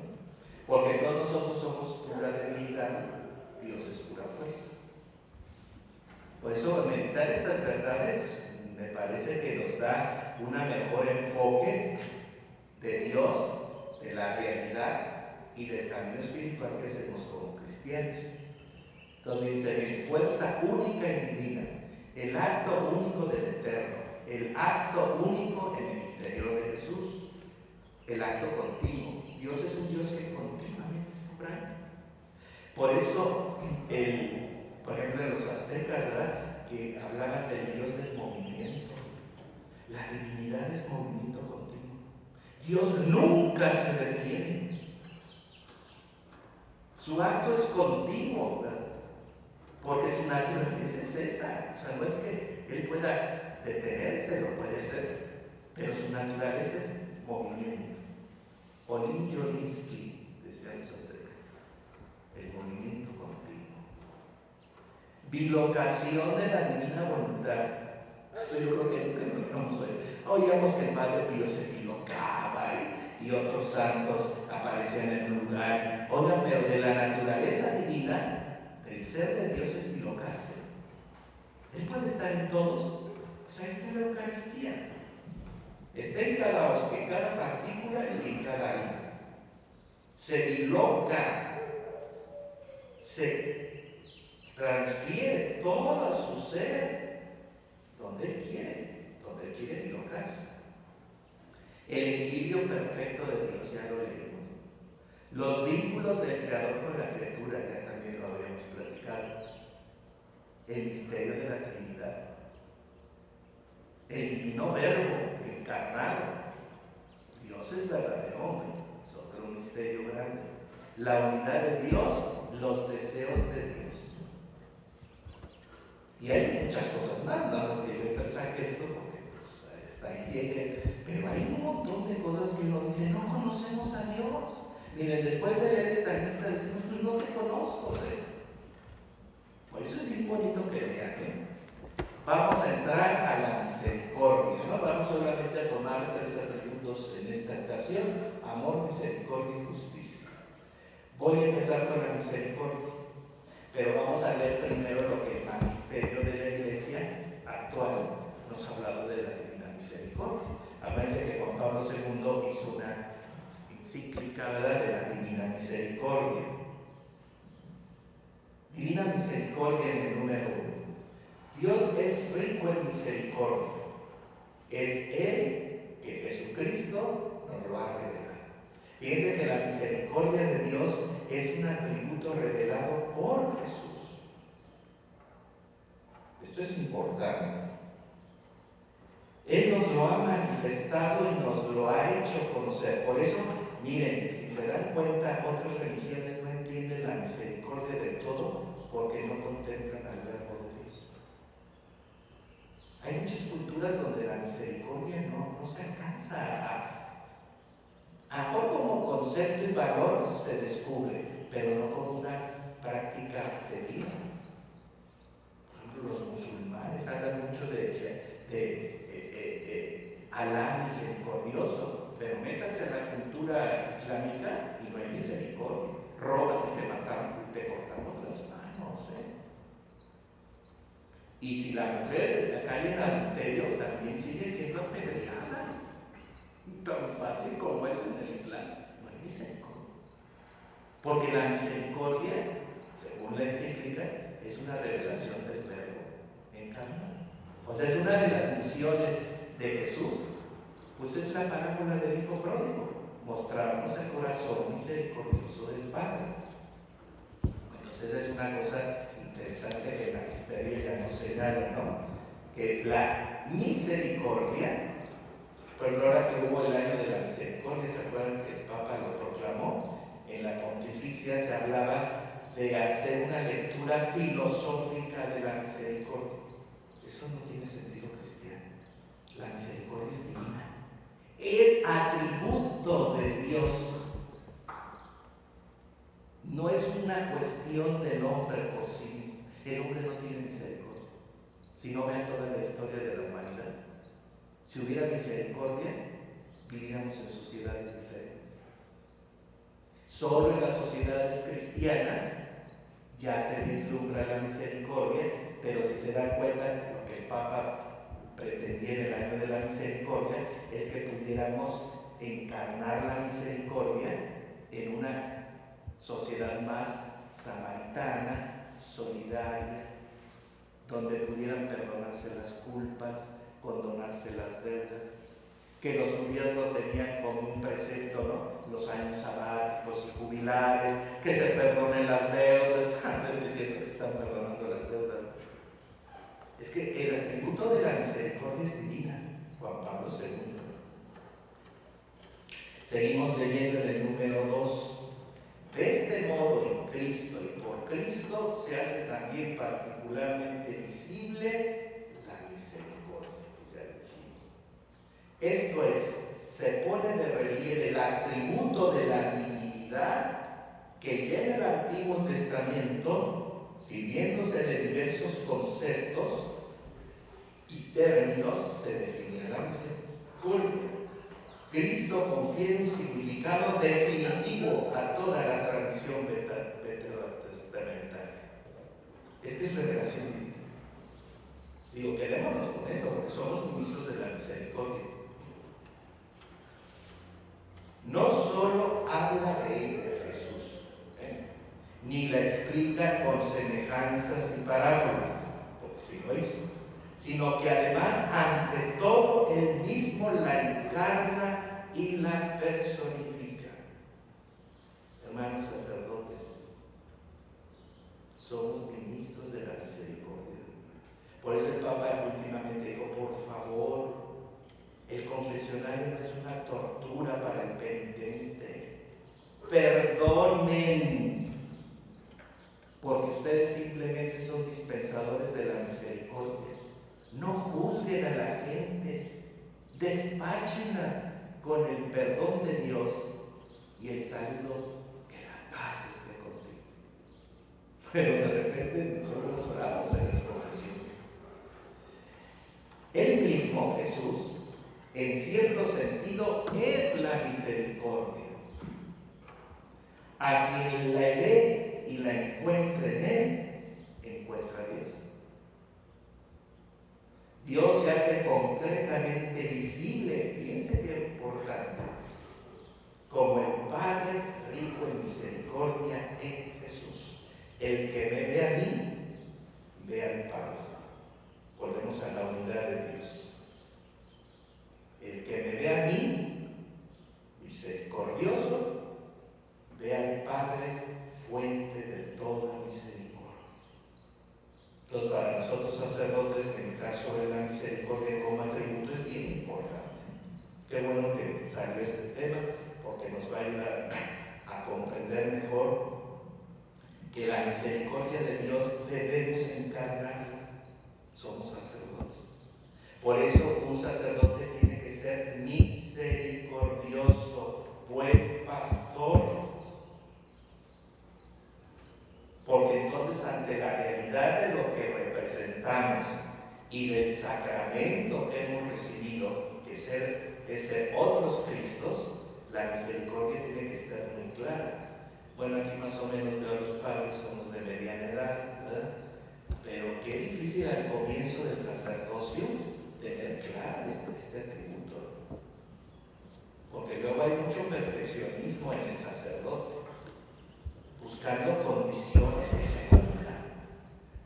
porque todos nosotros somos pura debilidad, Dios es pura fuerza. Por eso meditar estas verdades me parece que nos da un mejor enfoque de Dios, de la realidad y del camino espiritual que hacemos como cristianos. Entonces dice, en fuerza única y divina, el acto único del Eterno, el acto único en el interior de Jesús, el acto continuo. Dios es un Dios que continuamente está obrando. Por eso, por ejemplo, en los aztecas, ¿verdad?, que hablaban del Dios del movimiento. La divinidad es movimiento continuo. Dios nunca se detiene. Su acto es continuo, ¿verdad?, porque su naturaleza es esa. O sea, no es que Él pueda detenerse, lo puede hacer, pero su naturaleza es movimiento. Olim Yolinsky, decían los aztecas, el movimiento continuo. Bilocación de la divina voluntad. Esto yo creo que nunca nos oíamos que el Padre Pío se bilocaba y otros santos aparecían en un lugar. Oigan, pero de la naturaleza divina, el ser de Dios es bilocarse. Él puede estar en todos. Pues ahí está la Eucaristía. Está en cada hostia, en cada partícula y en cada alma. Se biloca. se transfiere todo su ser donde Él quiere y lo alcanza. El equilibrio perfecto de Dios, ya lo leímos. Los vínculos del Creador con la criatura, ya también lo habíamos platicado. El misterio de la Trinidad. El divino Verbo encarnado. Dios es verdadero hombre, es otro misterio grande. La unidad de Dios, los deseos de Dios. Y hay muchas cosas más, nada más que yo saque esto porque pues, hasta ahí llegue. Pero hay un montón de cosas que uno dice, no conocemos a Dios. Miren, después de leer esta lista decimos, pues no te conozco, Por eso es bien bonito que vean, Vamos a entrar a la misericordia, ¿no? Vamos solamente a tomar 3 atributos en esta ocasión: amor, misericordia y justicia. Voy a empezar con la misericordia, pero vamos a leer primero lo que el magisterio de la Iglesia actual nos ha hablado de la divina misericordia. Acuérdense que Juan Pablo II hizo una encíclica, ¿verdad?, de la divina misericordia. Divina misericordia en el número 1. Dios es rico en misericordia. Es Él que Jesucristo nos lo ha revelado. Fíjense que la misericordia de Dios es un atributo revelado por Jesús. Esto es importante. Él nos lo ha manifestado y nos lo ha hecho conocer. Por eso, miren, si se dan cuenta, otras religiones no entienden la misericordia del todo porque no contemplan al Verbo de Dios. Hay muchas culturas donde la misericordia no se alcanza a mejor como concepto y valor se descubre, pero no como una práctica de vida. Por ejemplo, los musulmanes hablan mucho de Alá misericordioso, pero métanse a la cultura islámica y no hay misericordia. Robas y te matamos y te cortamos las manos. Y si la mujer cae en adulterio, también sigue siendo apedreada. Tan fácil como es en el Islam. No hay misericordia. Porque la misericordia, según la encíclica, es una revelación del Verbo encarnado. O sea, es una de las misiones de Jesús, pues es la parábola del Hijo Pródigo, mostrarnos el corazón misericordioso del Padre. Entonces es una cosa interesante que el magisterio ya nos señala, ¿no? Que la misericordia, por ejemplo, ahora que hubo el año de la misericordia, ¿se acuerdan que el Papa lo proclamó? En la pontificia se hablaba de hacer una lectura filosófica de la misericordia. Eso no tiene sentido cristiano. La misericordia es divina. Es atributo de Dios. No es una cuestión del hombre por sí mismo. El hombre no tiene misericordia. Si no vean toda la historia de la humanidad. Si hubiera misericordia, viviríamos en sociedades diferentes. Solo en las sociedades cristianas ya se vislumbra la misericordia, pero si se dan cuenta, lo que el Papa pretendía en el año de la misericordia es que pudiéramos encarnar la misericordia en una sociedad más samaritana, solidaria, donde pudieran perdonarse las culpas, condonarse las deudas, que los judíos lo tenían como un precepto, ¿no? Los años sabáticos y jubilares, que se perdonen las deudas. A veces siento que se están perdonando las deudas. Es que el atributo de la misericordia es divina, Juan Pablo II. Seguimos leyendo en el número 2. De este modo, en Cristo y por Cristo se hace también particularmente visible la misericordia. Ya dijimos. Esto es, se pone de relieve el atributo de la divinidad que ya en el Antiguo Testamento, sirviéndose de diversos conceptos y términos, se definía la misericordia. Cristo confiere un significado definitivo a toda la tradición veterotestamentaria. Esta es revelación divina. Digo, quedémonos con esto porque somos ministros de la misericordia. No solo habla de ella, Jesús, ni la explica con semejanzas y parábolas, porque sí lo hizo, sino que además ante todo él mismo la encarna y la personifica. Hermanos sacerdotes, somos ministros de la misericordia. Por eso el Papa últimamente dijo, por favor, el confesionario no es una tortura para el penitente. Perdonen, porque ustedes simplemente son dispensadores de la misericordia. No juzguen a la gente, despáchenla con el perdón de Dios y el saludo, que la paz esté contigo. Pero de repente nosotros oramos en las confesiones. Él mismo, Jesús, en cierto sentido, es la misericordia. A quien la ve y la encuentre en él, encuentra a Dios. Dios se hace concretamente visible, fíjense qué importante, como el Padre rico en misericordia en Jesús. El que me ve a mí, ve al Padre. Volvemos a la unidad de Dios. El que me ve a mí, misericordioso, ve al Padre, fuente de toda misericordia. Entonces, para nosotros sacerdotes, meditar sobre la misericordia como atributo es bien importante. Qué bueno que salió este tema, porque nos va a ayudar a comprender mejor que la misericordia de Dios debemos encarnarla. Somos sacerdotes. Por eso un sacerdote tiene que ser misericordioso, buen pastor. Porque entonces ante la realidad de lo que representamos y del sacramento que hemos recibido, que es ser otros Cristos, la misericordia tiene que estar muy clara. Bueno, aquí más o menos veo a los padres, somos de mediana edad, ¿verdad? Pero qué difícil al comienzo del sacerdocio tener claro este atributo. Porque luego hay mucho perfeccionismo en el sacerdote, buscando condiciones que se cumplan,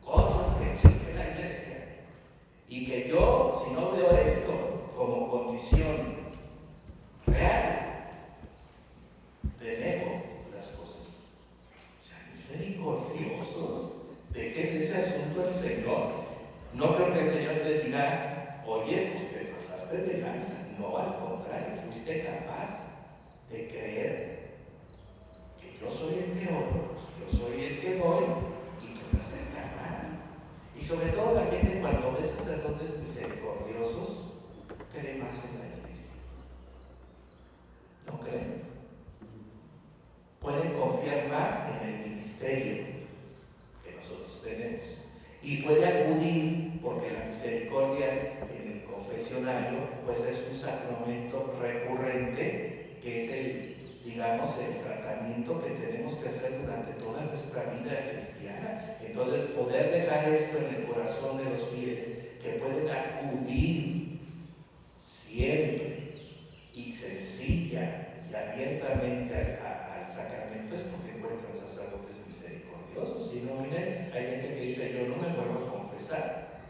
cosas que exige la Iglesia. Y que yo, si no veo esto como condición real, denego las cosas. O sea, misericordiosos, dejen ese asunto al Señor. No creo que el Señor te dirá, oye, pues te pasaste de lanza. No, al contrario, fuiste capaz de creer que yo soy el que oro, yo soy el que doy y tú vas a encarnar. Y sobre todo la gente, cuando ve sacerdotes misericordiosos, cree más en la Iglesia. ¿No creen? Pueden confiar más en el ministerio que nosotros tenemos. Y puede acudir, porque la misericordia en el confesionario, pues es un sacramento recurrente, que es el tratamiento que tenemos que hacer durante toda nuestra vida cristiana. Entonces, poder dejar esto en el corazón de los fieles, que pueden acudir siempre y sencilla y abiertamente al sacramento, es porque encuentran sacerdotes misericordiosos. Si no, miren, hay gente que dice, yo no me vuelvo a confesar.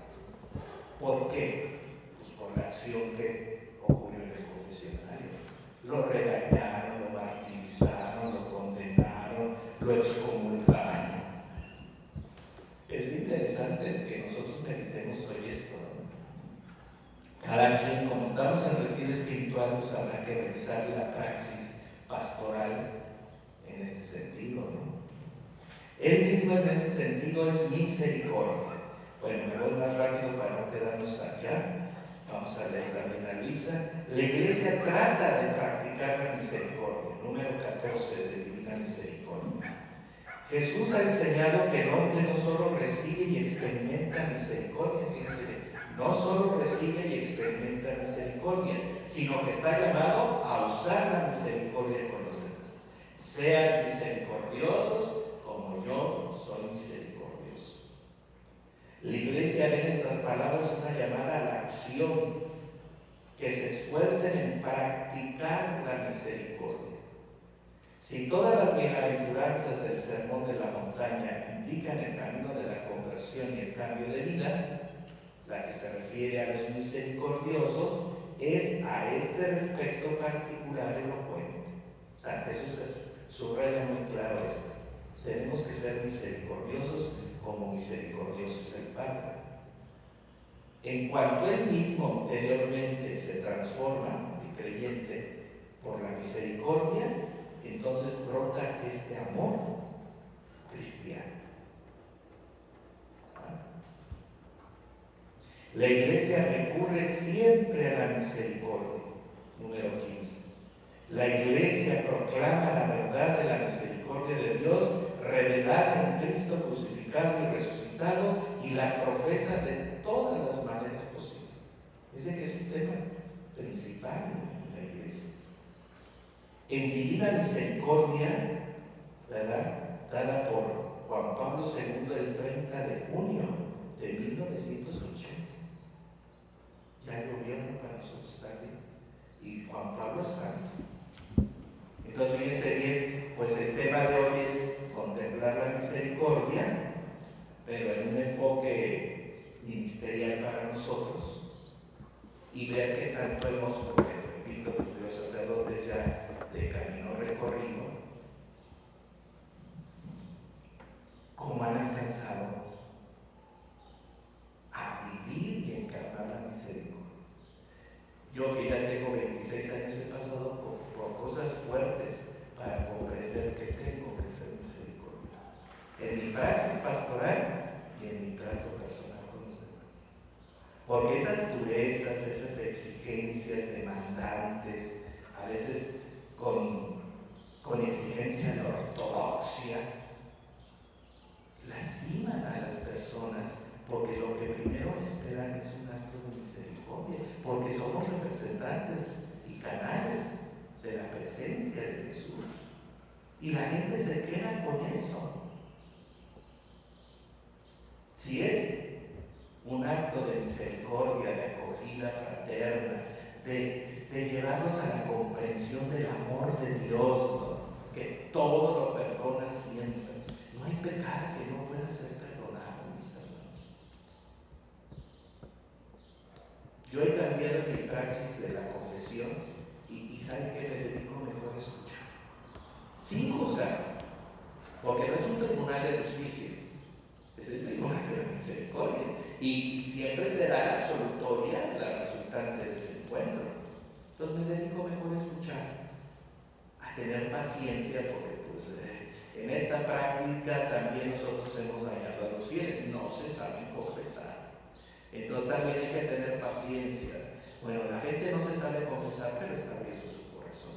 ¿Por qué? Pues por la acción que ocurrió en el confesionario. Lo regañaron, lo martirizaron, lo condenaron, lo excomulgaron. Es interesante que nosotros meditemos hoy esto, ¿no? Cada quien, como estamos en retiro espiritual, pues habrá que revisar la praxis pastoral en este sentido, ¿no? Él mismo en ese sentido es misericordia. Bueno, me voy más rápido para no quedarnos allá. Vamos a leer también a Luisa. La Iglesia trata de practicar la misericordia. Número 14 de Divina Misericordia. Jesús ha enseñado que el hombre no solo recibe y experimenta misericordia, fíjense, no solo recibe y experimenta misericordia, sino que está llamado a usar la misericordia con los demás. Sean misericordiosos como yo soy misericordioso. La Iglesia ve en estas palabras una llamada a la acción, que se esfuercen en practicar la misericordia. Si todas las bienaventuranzas del Sermón de la Montaña indican el camino de la conversión y el cambio de vida, la que se refiere a los misericordiosos es a este respecto particular elocuente. O sea, Jesús subraya muy claro esto. Tenemos que ser misericordiosos como misericordioso es el Padre. En cuanto él mismo interiormente se transforma, el creyente, por la misericordia, entonces brota este amor cristiano. La Iglesia recurre siempre a la misericordia. Número 15. La Iglesia proclama la verdad de la misericordia de Dios revelada en Cristo crucificado y resucitado, y la profesa de todas las maneras posibles. Ese que es un tema principal en la Iglesia. En divina misericordia, ¿verdad?, dada por Juan Pablo II el 30 de junio de 1980. Ya el gobierno para nosotros también. Y Juan Pablo es santo. Entonces, fíjense bien, pues el tema de hoy es contemplar la misericordia, pero en un enfoque ministerial para nosotros, y ver qué tanto hemos, porque repito, los sacerdotes ya de camino recorrido, cómo han alcanzado a vivir y encarnar la misericordia. Yo que ya tengo 26 años he pasado por cosas fuertes para comprender que tengo que ser misericordioso en mi praxis pastoral y en mi trato personal con los demás. Porque esas durezas, esas exigencias demandantes, a veces con exigencia de ortodoxia, lastiman a las personas, porque lo que primero esperan es un acto de misericordia, porque somos representantes y canales de la presencia de Jesús. Y la gente se queda con eso. Si es un acto de misericordia, de acogida fraterna, de llevarlos a la comprensión del amor de Dios, ¿no?, que todo lo perdona siempre. No hay pecado que no pueda ser perdonado, mis hermanos. Yo he cambiado mi praxis de la confesión y ¿saben qué? Me dedico mejor a escuchar, sin juzgar, porque no es un tribunal de justicia, es el tribunal de la misericordia, y siempre será la absolutoria la resultante de ese encuentro. Entonces me dedico mejor a escuchar, a tener paciencia, porque pues en esta práctica también nosotros hemos dañado a los fieles, no se saben confesar. Entonces también hay que tener paciencia. Bueno, la gente no se sabe confesar, pero está abriendo su corazón.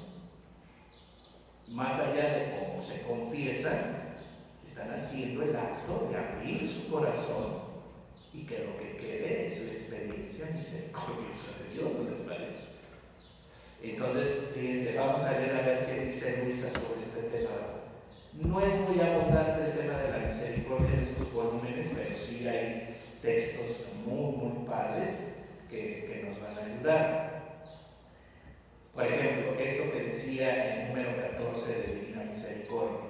Más allá de cómo se confiesan, están haciendo el acto de abrir su corazón, y que lo que quede es la experiencia misericordiosa de Dios, ¿no les parece? Entonces, fíjense, vamos a ver qué dice Luisa sobre este tema. No es muy abundante el tema de la misericordia en estos volúmenes, pero sí hay textos muy padres que nos van a ayudar. Por ejemplo, esto que decía en el número 14 de Divina Misericordia,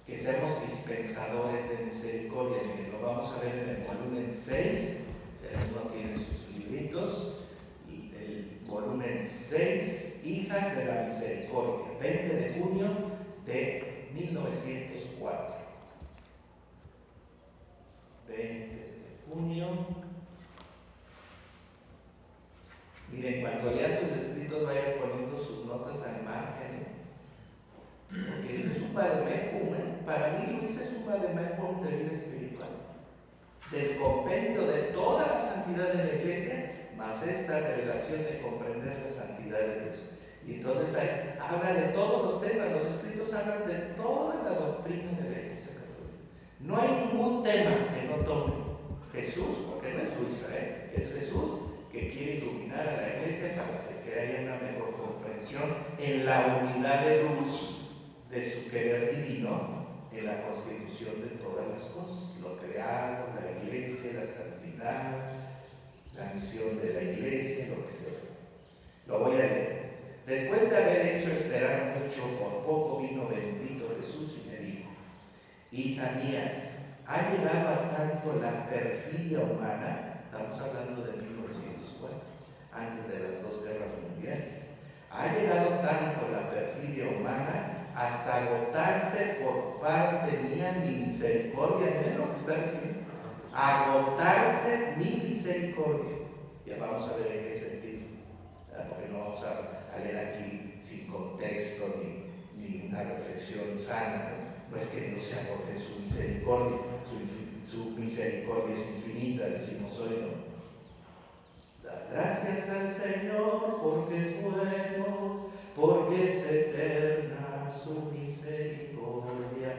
que seamos dispensadores de misericordia. Miren, lo vamos a ver en el volumen 6, si alguno tiene sus libritos, el volumen 6, Hijas de la Misericordia, 20 de junio de 1904. 20 de junio. Miren, cuando lean sus escritos vayan poniendo sus notas al margen, porque esto es un vademecum, para mí Luisa es un vademecum de vida espiritual, del compendio de toda la santidad de la Iglesia, más esta revelación de comprender la santidad de Dios. Y entonces habla de todos los temas, los escritos hablan de toda la doctrina de la Iglesia Católica. No hay ningún tema que no tome Jesús, porque no es Luisa, es Jesús, que quiere iluminar a la Iglesia para que haya una mejor comprensión en la unidad de luz de su querer divino, en la constitución de todas las cosas, lo creado, la Iglesia, la santidad, la misión de la Iglesia, lo que sea. Lo voy a leer. Después de haber hecho esperar mucho, por poco vino bendito Jesús y me dijo: hija mía, ha llegado a tanto la perfidia humana, estamos hablando de 1904, antes de las 2 guerras mundiales, ha llegado tanto la perfidia humana hasta agotarse por parte mía mi misericordia. Miren lo que está diciendo: agotarse mi misericordia. Ya vamos a ver en qué sentido, ¿verdad? Porque no vamos a leer aquí sin contexto ni una reflexión sana, ¿no? No es que Dios se agote en su misericordia, su misericordia es infinita, decimos hoy, ¿no? Da gracias al Señor porque es bueno, porque es eterna su misericordia.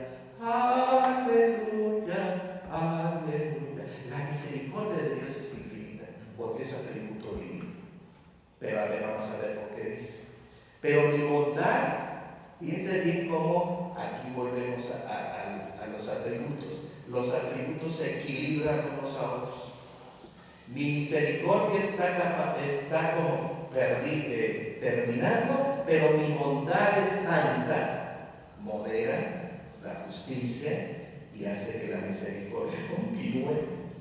Aleluya, aleluya. La misericordia de Dios es infinita, porque es su atributo divino. Pero a ver, vamos a ver por qué dice: pero mi bondad, fíjense bien cómo aquí volvemos a los atributos. Los atributos se equilibran unos a otros. Mi misericordia está como terminando, pero mi bondad es tanta, modera la justicia y hace que la misericordia continúe,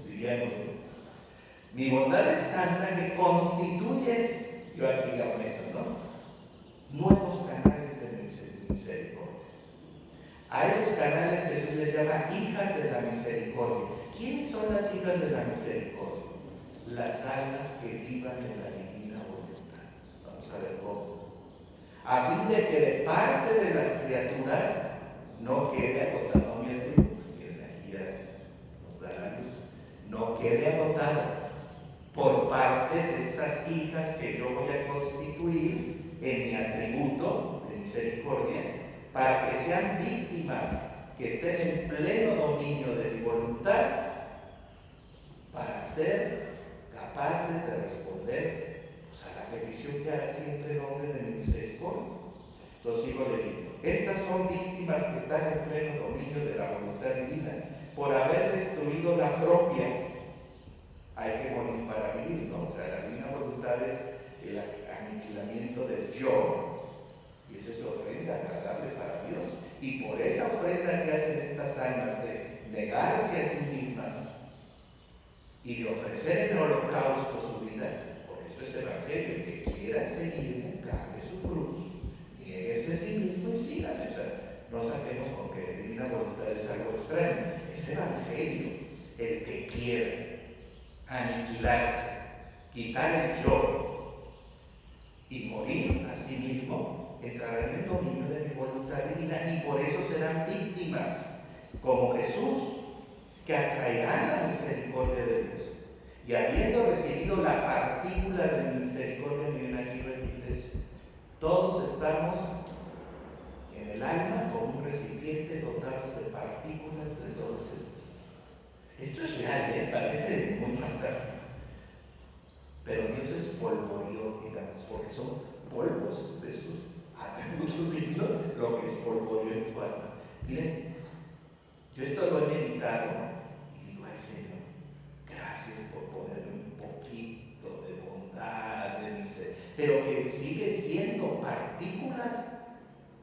diríamos. Mi bondad es tanta que constituye, yo aquí le aumento, ¿no?, nuevos canales de misericordia. A esos canales Jesús les llama hijas de la misericordia. ¿Quiénes son las hijas de la misericordia? Las almas que vivan en la divina voluntad. Vamos a ver cómo. A fin de que de parte de las criaturas no quede agotado mi atributo. Miren, aquí ya nos da la luz. No quede agotado por parte de estas hijas que yo voy a constituir en mi atributo de misericordia, para que sean víctimas que estén en pleno dominio de mi voluntad, para ser capaces de responder pues, a la petición que hará siempre en nombre de mi misericordia. Entonces sigo leyendo: estas son víctimas que están en pleno dominio de la voluntad divina, por haber destruido la propia. Hay que morir para vivir, ¿no? O sea, la divina voluntad es el aniquilamiento del yo, y esa es ofrenda agradable para Dios. Y por esa ofrenda que hacen estas almas de negarse a sí mismas y de ofrecer en holocausto su vida, porque esto es evangelio: el que quiera seguirme, cargue su cruz, nieguese a sí mismo y sígame. O sea, no saquemos con que divina voluntad es algo extraño, es evangelio. El que quiera aniquilarse, quitar el yo y morir a sí mismo, entrará en el dominio de mi voluntad divina, y por eso serán víctimas como Jesús, que atraerán la misericordia de Dios. Y habiendo recibido la partícula de mi misericordia, miren aquí repite eso: todos estamos en el alma como un recipiente dotados de partículas de todos estos. Esto es real, parece muy fantástico. Pero Dios es polvorio, digamos, porque son polvos de sus atributos divinos, lo que es polvorio en tu alma. Miren, yo esto lo he meditado y digo: ay Señor, gracias por ponerme un poquito de bondad, de misericordia, pero que sigue siendo partículas,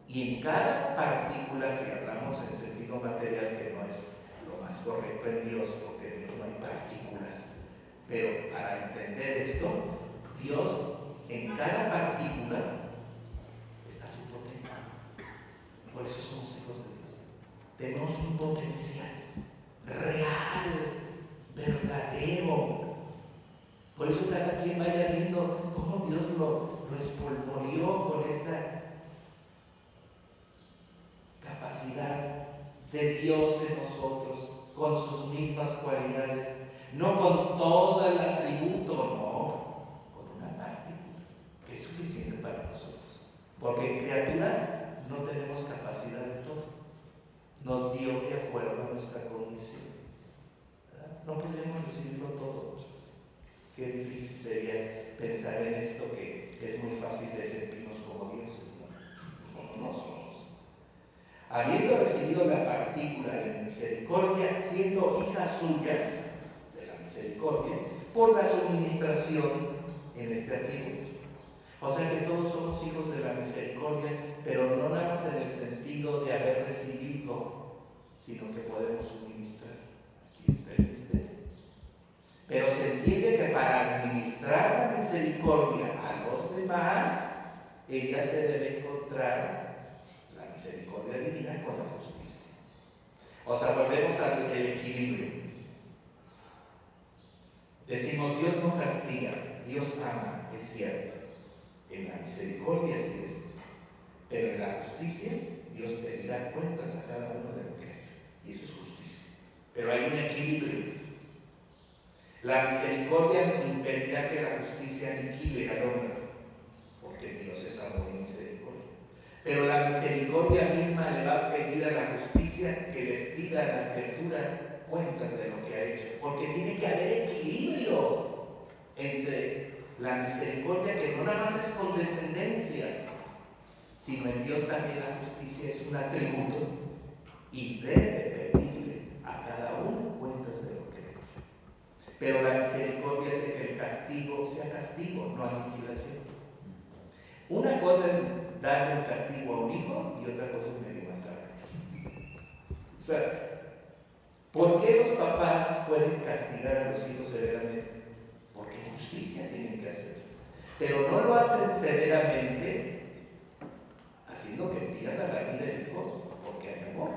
y en cada partícula, si hablamos en sentido material, que no es lo más correcto en Dios, porque en Dios no hay partículas, pero para entender esto, Dios en cada partícula está su potencia. Por eso somos hijos de Dios. Tenemos un potencial real, verdadero. Por eso cada quien vaya viendo cómo Dios lo espolvoreó con esta capacidad de Dios en nosotros, con sus mismas cualidades, no con todo el atributo, no, con una partícula que es suficiente para nosotros, porque en criatura no tenemos capacidad de todo, nos dio de acuerdo a nuestra condición, ¿verdad? No podemos recibirlo todo. Qué difícil sería pensar en esto, que es muy fácil de sentirnos como dioses, ¿no? No somos. Habiendo recibido la partícula de mi misericordia, siendo hijas suyas de la misericordia, por la suministración en este atributo. O sea que todos somos hijos de la misericordia, pero no nada más en el sentido de haber recibido, sino que podemos suministrar. Aquí está el misterio. Pero se entiende que para administrar la misericordia a los demás, ella se debe encontrar la misericordia divina con la justicia. O sea, volvemos al equilibrio. Decimos, Dios no castiga, Dios ama, es cierto. En la misericordia sí es, pero en la justicia Dios pedirá cuentas a cada uno de lo que ha hecho, y eso es justicia. Pero hay un equilibrio. La misericordia impedirá que la justicia aniquile al hombre, porque Dios es amor y misericordia. Pero la misericordia misma le va a pedir a la justicia que le pida a la criatura cuentas de lo que ha hecho, porque tiene que haber equilibrio entre la misericordia, que no nada más es condescendencia, sino en Dios también la justicia es un atributo y debe pedirle a cada uno cuentas de lo que ha hecho. Pero la misericordia hace que el castigo sea castigo, no aniquilación. Una cosa es darle un castigo a un hijo y otra cosa es medio matar. O sea, ¿por qué los papás pueden castigar a los hijos severamente? Porque justicia tienen que hacer. Pero no lo hacen severamente haciendo que pierda la vida del hijo, porque hay amor.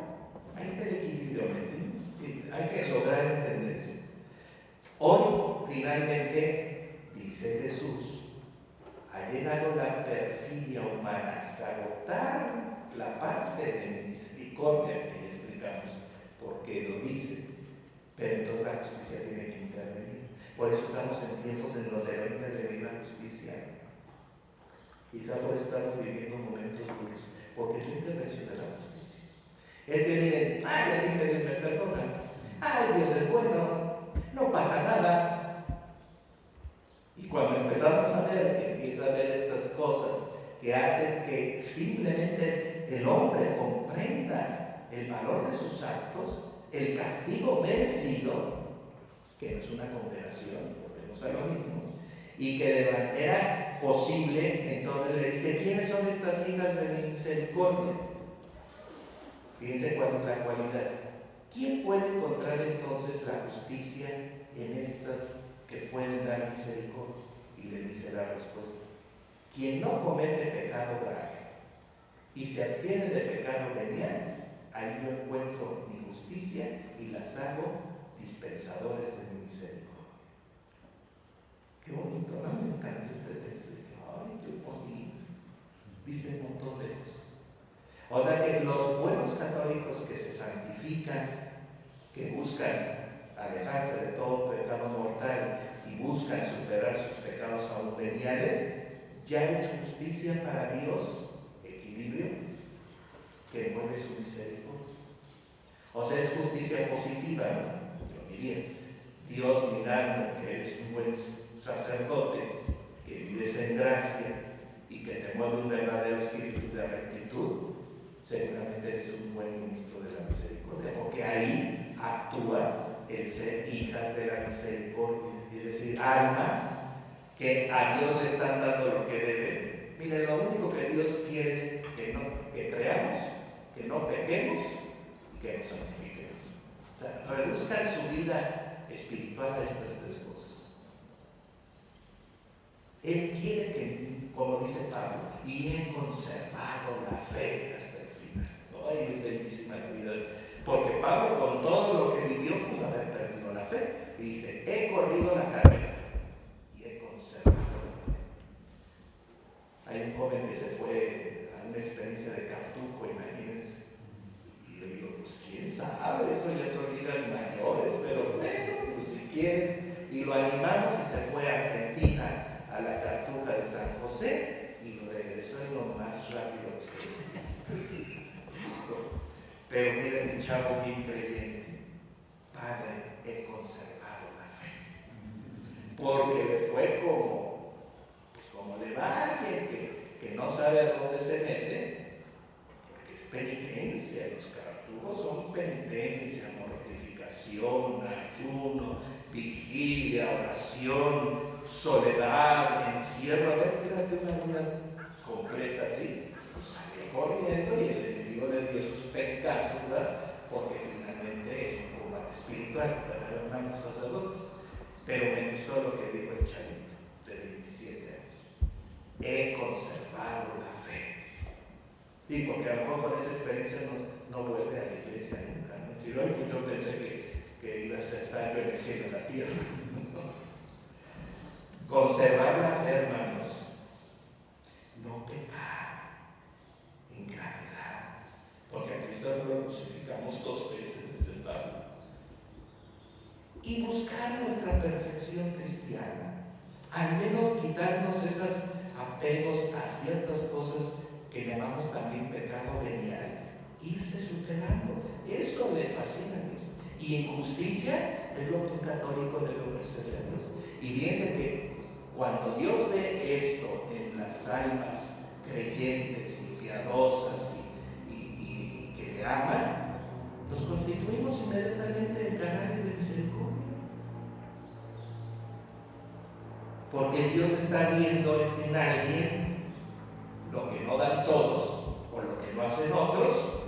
Ahí está el equilibrio, ¿me entienden? Sí, hay que lograr entender eso. Hoy, finalmente, dice Jesús, ha llegado la perfidia humana hasta agotar la parte de misericordia que ya explicamos, porque lo dice, pero entonces la justicia tiene que intervenir. Por eso estamos en tiempos en donde va a intervenir la justicia. Quizá por eso estamos viviendo momentos duros, porque es la intervención de la justicia. Es que miren, ay, al fin que Dios me perdona, ay, Dios es bueno, no pasa nada. Y cuando empezamos a ver, que empieza a ver estas cosas que hacen que simplemente el hombre comprenda el valor de sus actos, el castigo merecido, que no es una condenación, volvemos a lo mismo, y que de manera posible, entonces le dice, ¿quiénes son estas hijas de mi misericordia? Fíjense cuál es la cualidad. ¿Quién puede encontrar entonces la justicia en estas que pueden dar misericordia? Y le dice la respuesta: quien no comete pecado grave y se abstiene de pecado venial, ahí yo encuentro mi justicia y las hago dispensadores de mi misericordia. Qué bonito, ¿no? Me encanta este texto. Dije, ay, qué bonito. Dice un montón de cosas. O sea que los buenos católicos que se santifican, que buscan alejarse de todo pecado mortal y buscan superar sus pecados aún veniales, ya es justicia para Dios, equilibrio, que mueve su misericordia. O sea, es justicia positiva, ¿no? Yo diría. Dios, mirando que eres un buen sacerdote, que vives en gracia y que te mueve un verdadero espíritu de rectitud, seguramente eres un buen ministro de la misericordia, porque ahí actúa el ser hijas de la misericordia, es decir, almas que a Dios le están dando lo que deben. Miren, lo único que Dios quiere es que creamos, que no pequemos y que nos santifiquemos. O sea, reduzcan su vida espiritual a estas tres cosas. Él quiere que, como dice Pablo, y he conservado la fe hasta el final. Ay, es bellísima la vida. Porque Pablo, con todo lo que vivió, pudo haber perdido la fe. Y dice, he corrido la carrera y he conservado la fe. Hay un joven que se fue a una experiencia de Cartujo, imagínense. Y yo digo, pues quién sabe, eso ya son ligas mayores, pero bueno, pues si quieres. Y lo animamos y se fue a Argentina, a la Cartuja de San José, y regresó en lo más rápido que ustedes. Pero miren, un chavo bien creyente. Padre, he conservado la fe. Porque le fue como le va a alguien que no sabe a dónde se mete, porque es penitencia. Los cartujos son penitencia, mortificación, ayuno, vigilia, oración, soledad, encierro, a ver, tírate una luna completa así, pues salió corriendo y el enemigo le dio sus pencazos, ¿verdad? Porque finalmente es un combate espiritual para hermanos sacerdotes. Pero me gustó lo que dijo el chavito de 27 años. He conservado la fe. Sí, porque a lo mejor con esa experiencia no vuelve a la iglesia nunca, ¿no? Si no, pues yo pensé que ibas a estar yo en el cielo en la tierra. Conservar la fe, hermanos, no pecar en gravedad, porque a Cristo lo crucificamos 2 veces, dice el Pablo. Y buscar nuestra perfección cristiana, al menos quitarnos esos apegos a ciertas cosas que llamamos también pecado venial, irse superando. Eso le fascina a Dios. Y en justicia es lo que un católico debe ofrecerle a Dios. Y fíjense que cuando Dios ve esto en las almas creyentes y piadosas y que le aman, nos constituimos inmediatamente en canales de misericordia. Porque Dios está viendo en alguien lo que no dan todos o lo que no hacen otros,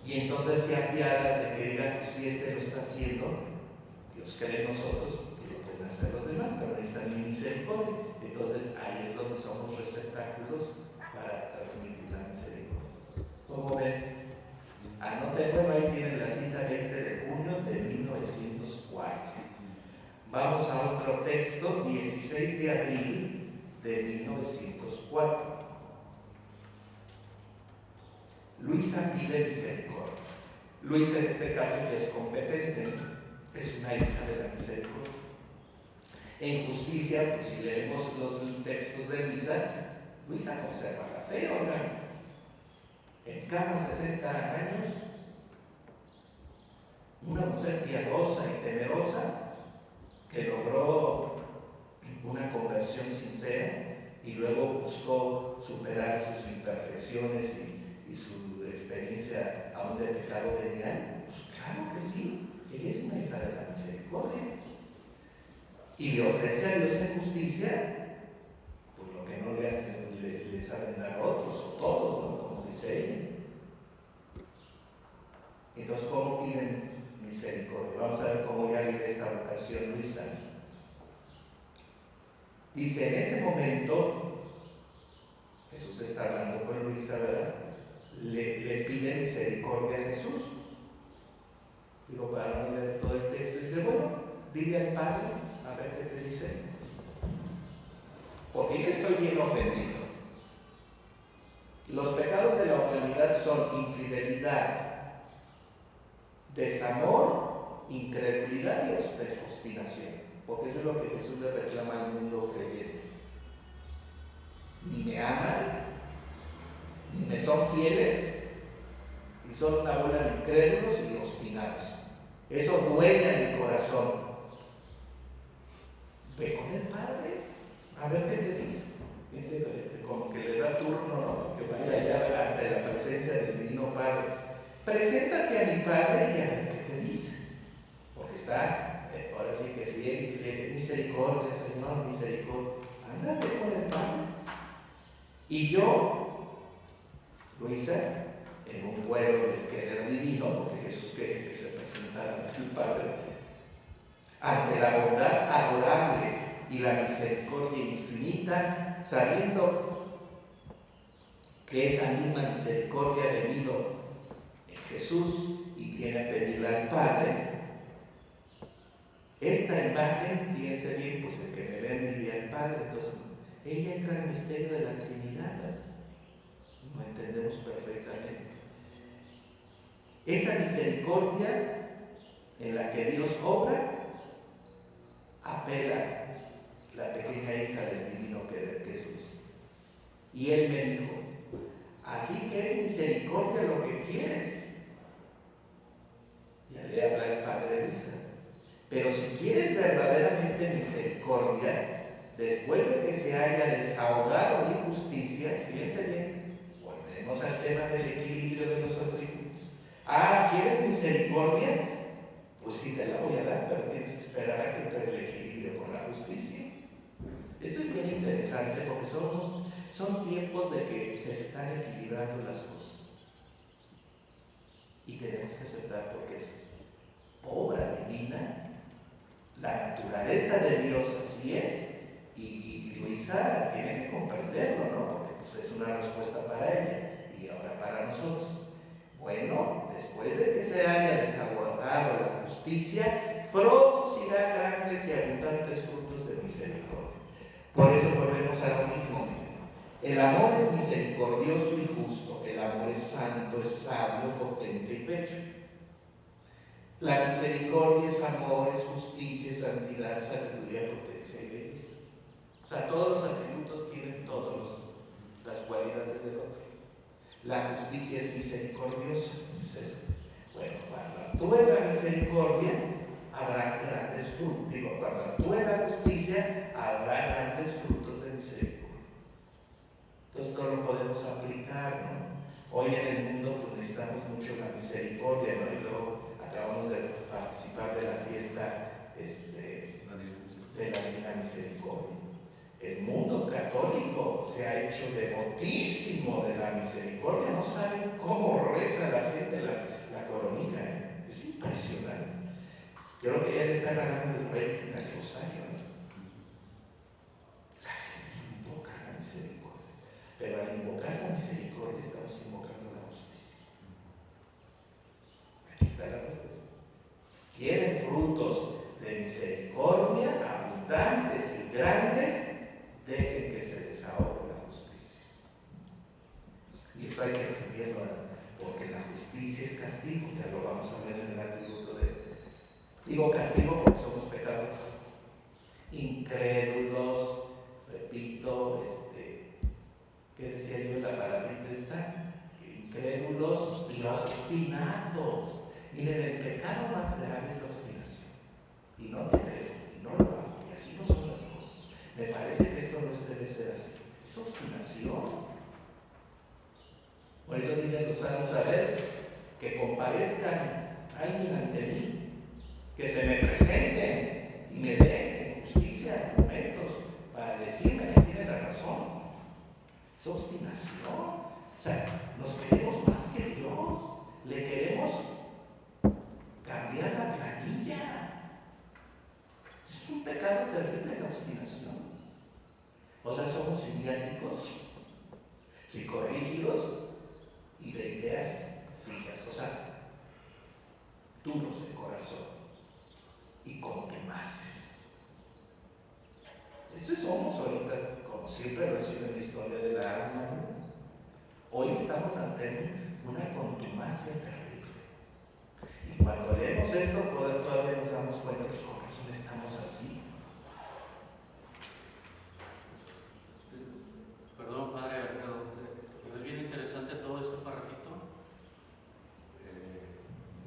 y entonces se apiada de que diga, pues si este lo está haciendo, Dios cree en nosotros que lo pueden hacer los demás, pero necesitan mi misericordia. Entonces ahí es donde somos receptáculos para transmitir la misericordia. ¿Cómo ven? Anoten, bueno, ahí tienen la cita 20 de junio de 1904. Vamos a otro texto, 16 de abril de 1904. Luisa pide misericordia. Luisa en este caso ya es competente, es una hija de la misericordia. En justicia, pues si leemos los textos de Luisa conserva la fe, ¿no? En cama 60 años, una mujer piadosa y temerosa que logró una conversión sincera y luego buscó superar sus imperfecciones y su experiencia aún de pecado venial. Pues claro que sí, ella es una hija de la misericordia y le ofrece a Dios en justicia por lo que no le hacen, le saben dar otros o todos, ¿no? Como dice ella. Entonces, ¿cómo piden misericordia? Vamos a ver cómo ya vive esta vocación Luisa. Dice, en ese momento, Jesús está hablando con Luisa, ¿verdad? Le pide misericordia a Jesús. Digo, para no leer todo el texto, dice, bueno, dile al Padre, a ver qué te dice. Porque yo estoy bien ofendido. Los pecados de la humanidad son infidelidad, desamor, incredulidad y obstinación. Porque eso es lo que Jesús le reclama al mundo creyente. Ni me aman, ni me son fieles, y son una bola de incrédulos y obstinados. Eso duele a mi corazón. Ve con el Padre, a ver qué te dice. Fíjense, como que le da turno, ¿no? Que vaya allá ante la presencia del Divino Padre. Preséntate a mi Padre y a ver qué te dice. Porque está, ahora sí que fiel y fiel, misericordia, Señor, misericordia. Ándate con el Padre. Y yo, Luisa, en un vuelo del querer divino, porque Jesús quiere que se presentara ante el Padre, ante la bondad adorable y la misericordia infinita, sabiendo que esa misma misericordia ha venido en Jesús y viene a pedirle al Padre, esta imagen, fíjense bien, pues el que me ve me ve al Padre. Entonces ella entra en el misterio de la Trinidad, lo entendemos perfectamente. Esa misericordia en la que Dios obra apela la pequeña hija del divino querer que es Luis. Y él me dijo, así que es misericordia lo que quieres. Ya le habla el Padre Luisa. Pero si quieres verdaderamente misericordia, después de que se haya desahogado mi justicia, fíjense bien, volvemos al tema del equilibrio de los atributos. ¿Quieres misericordia? Pues sí te la voy a dar, pero tienes que esperar a que entre el equilibrio con la justicia. Esto es bien interesante porque son tiempos de que se están equilibrando las cosas. Y tenemos que aceptar porque es obra divina, la naturaleza de Dios así es, y Luisa tiene que comprenderlo, ¿no? Porque pues, es una respuesta para ella y ahora para nosotros. Bueno, después de que se haya desaguardado la justicia, producirá grandes y abundantes frutos de misericordia. Por eso volvemos a lo mismo. El amor es misericordioso y justo, el amor es santo, es sabio, potente y bello. La misericordia es amor, es justicia, es santidad, sabiduría, potencia y belleza. O sea, todos los atributos tienen todas las cualidades del otro. La justicia es misericordiosa. Entonces, bueno, cuando actúe la misericordia, habrá grandes frutos. Digo, cuando actúe la justicia, habrá grandes frutos de misericordia. Entonces, todo lo podemos aplicar, ¿no? Hoy en el mundo pues, necesitamos mucho la misericordia, ¿no? Y luego acabamos de participar de la fiesta de la Divina Misericordia. El mundo católico se ha hecho devotísimo de la misericordia. No saben cómo reza la gente la coronilla, ¿eh? Es impresionante. Yo creo que ya le está ganando el rating al rosario, ¿no? La gente invoca la misericordia, pero al invocar la misericordia estamos invocando la justicia. Aquí está la respuesta. Quieren frutos de misericordia abundantes y grandes, dejen que se desahogue la justicia. Y esto hay que entenderlo, porque la justicia es castigo, ya lo vamos a ver en el atributo de... Digo castigo porque somos pecadores, incrédulos, repito, ¿qué decía yo? La palabrita está, incrédulos y obstinados. Miren, el pecado más grave es la obstinación. Y no te creo, y no lo hago, y así no son las cosas. Me parece que esto no debe ser así. Es obstinación. Por eso dicen los salmos, a ver, que comparezcan alguien ante mí, que se me presenten y me den en justicia argumentos para decirme que tiene la razón. Es obstinación. O sea, nos queremos más que Dios. Le queremos cambiar la planilla. Es un pecado terrible la obstinación. O sea, somos idiáticos, psicorrígidos y de ideas fijas. O sea, duros de corazón y contumaces. Eso somos ahorita, como siempre lo ha sido en la historia de la alma. Hoy estamos ante una contumacia terrible. Y cuando leemos esto, todavía nos damos cuenta que con razón estamos así.
Perdón, padre Alfredo, pero es bien interesante todo este parrafito.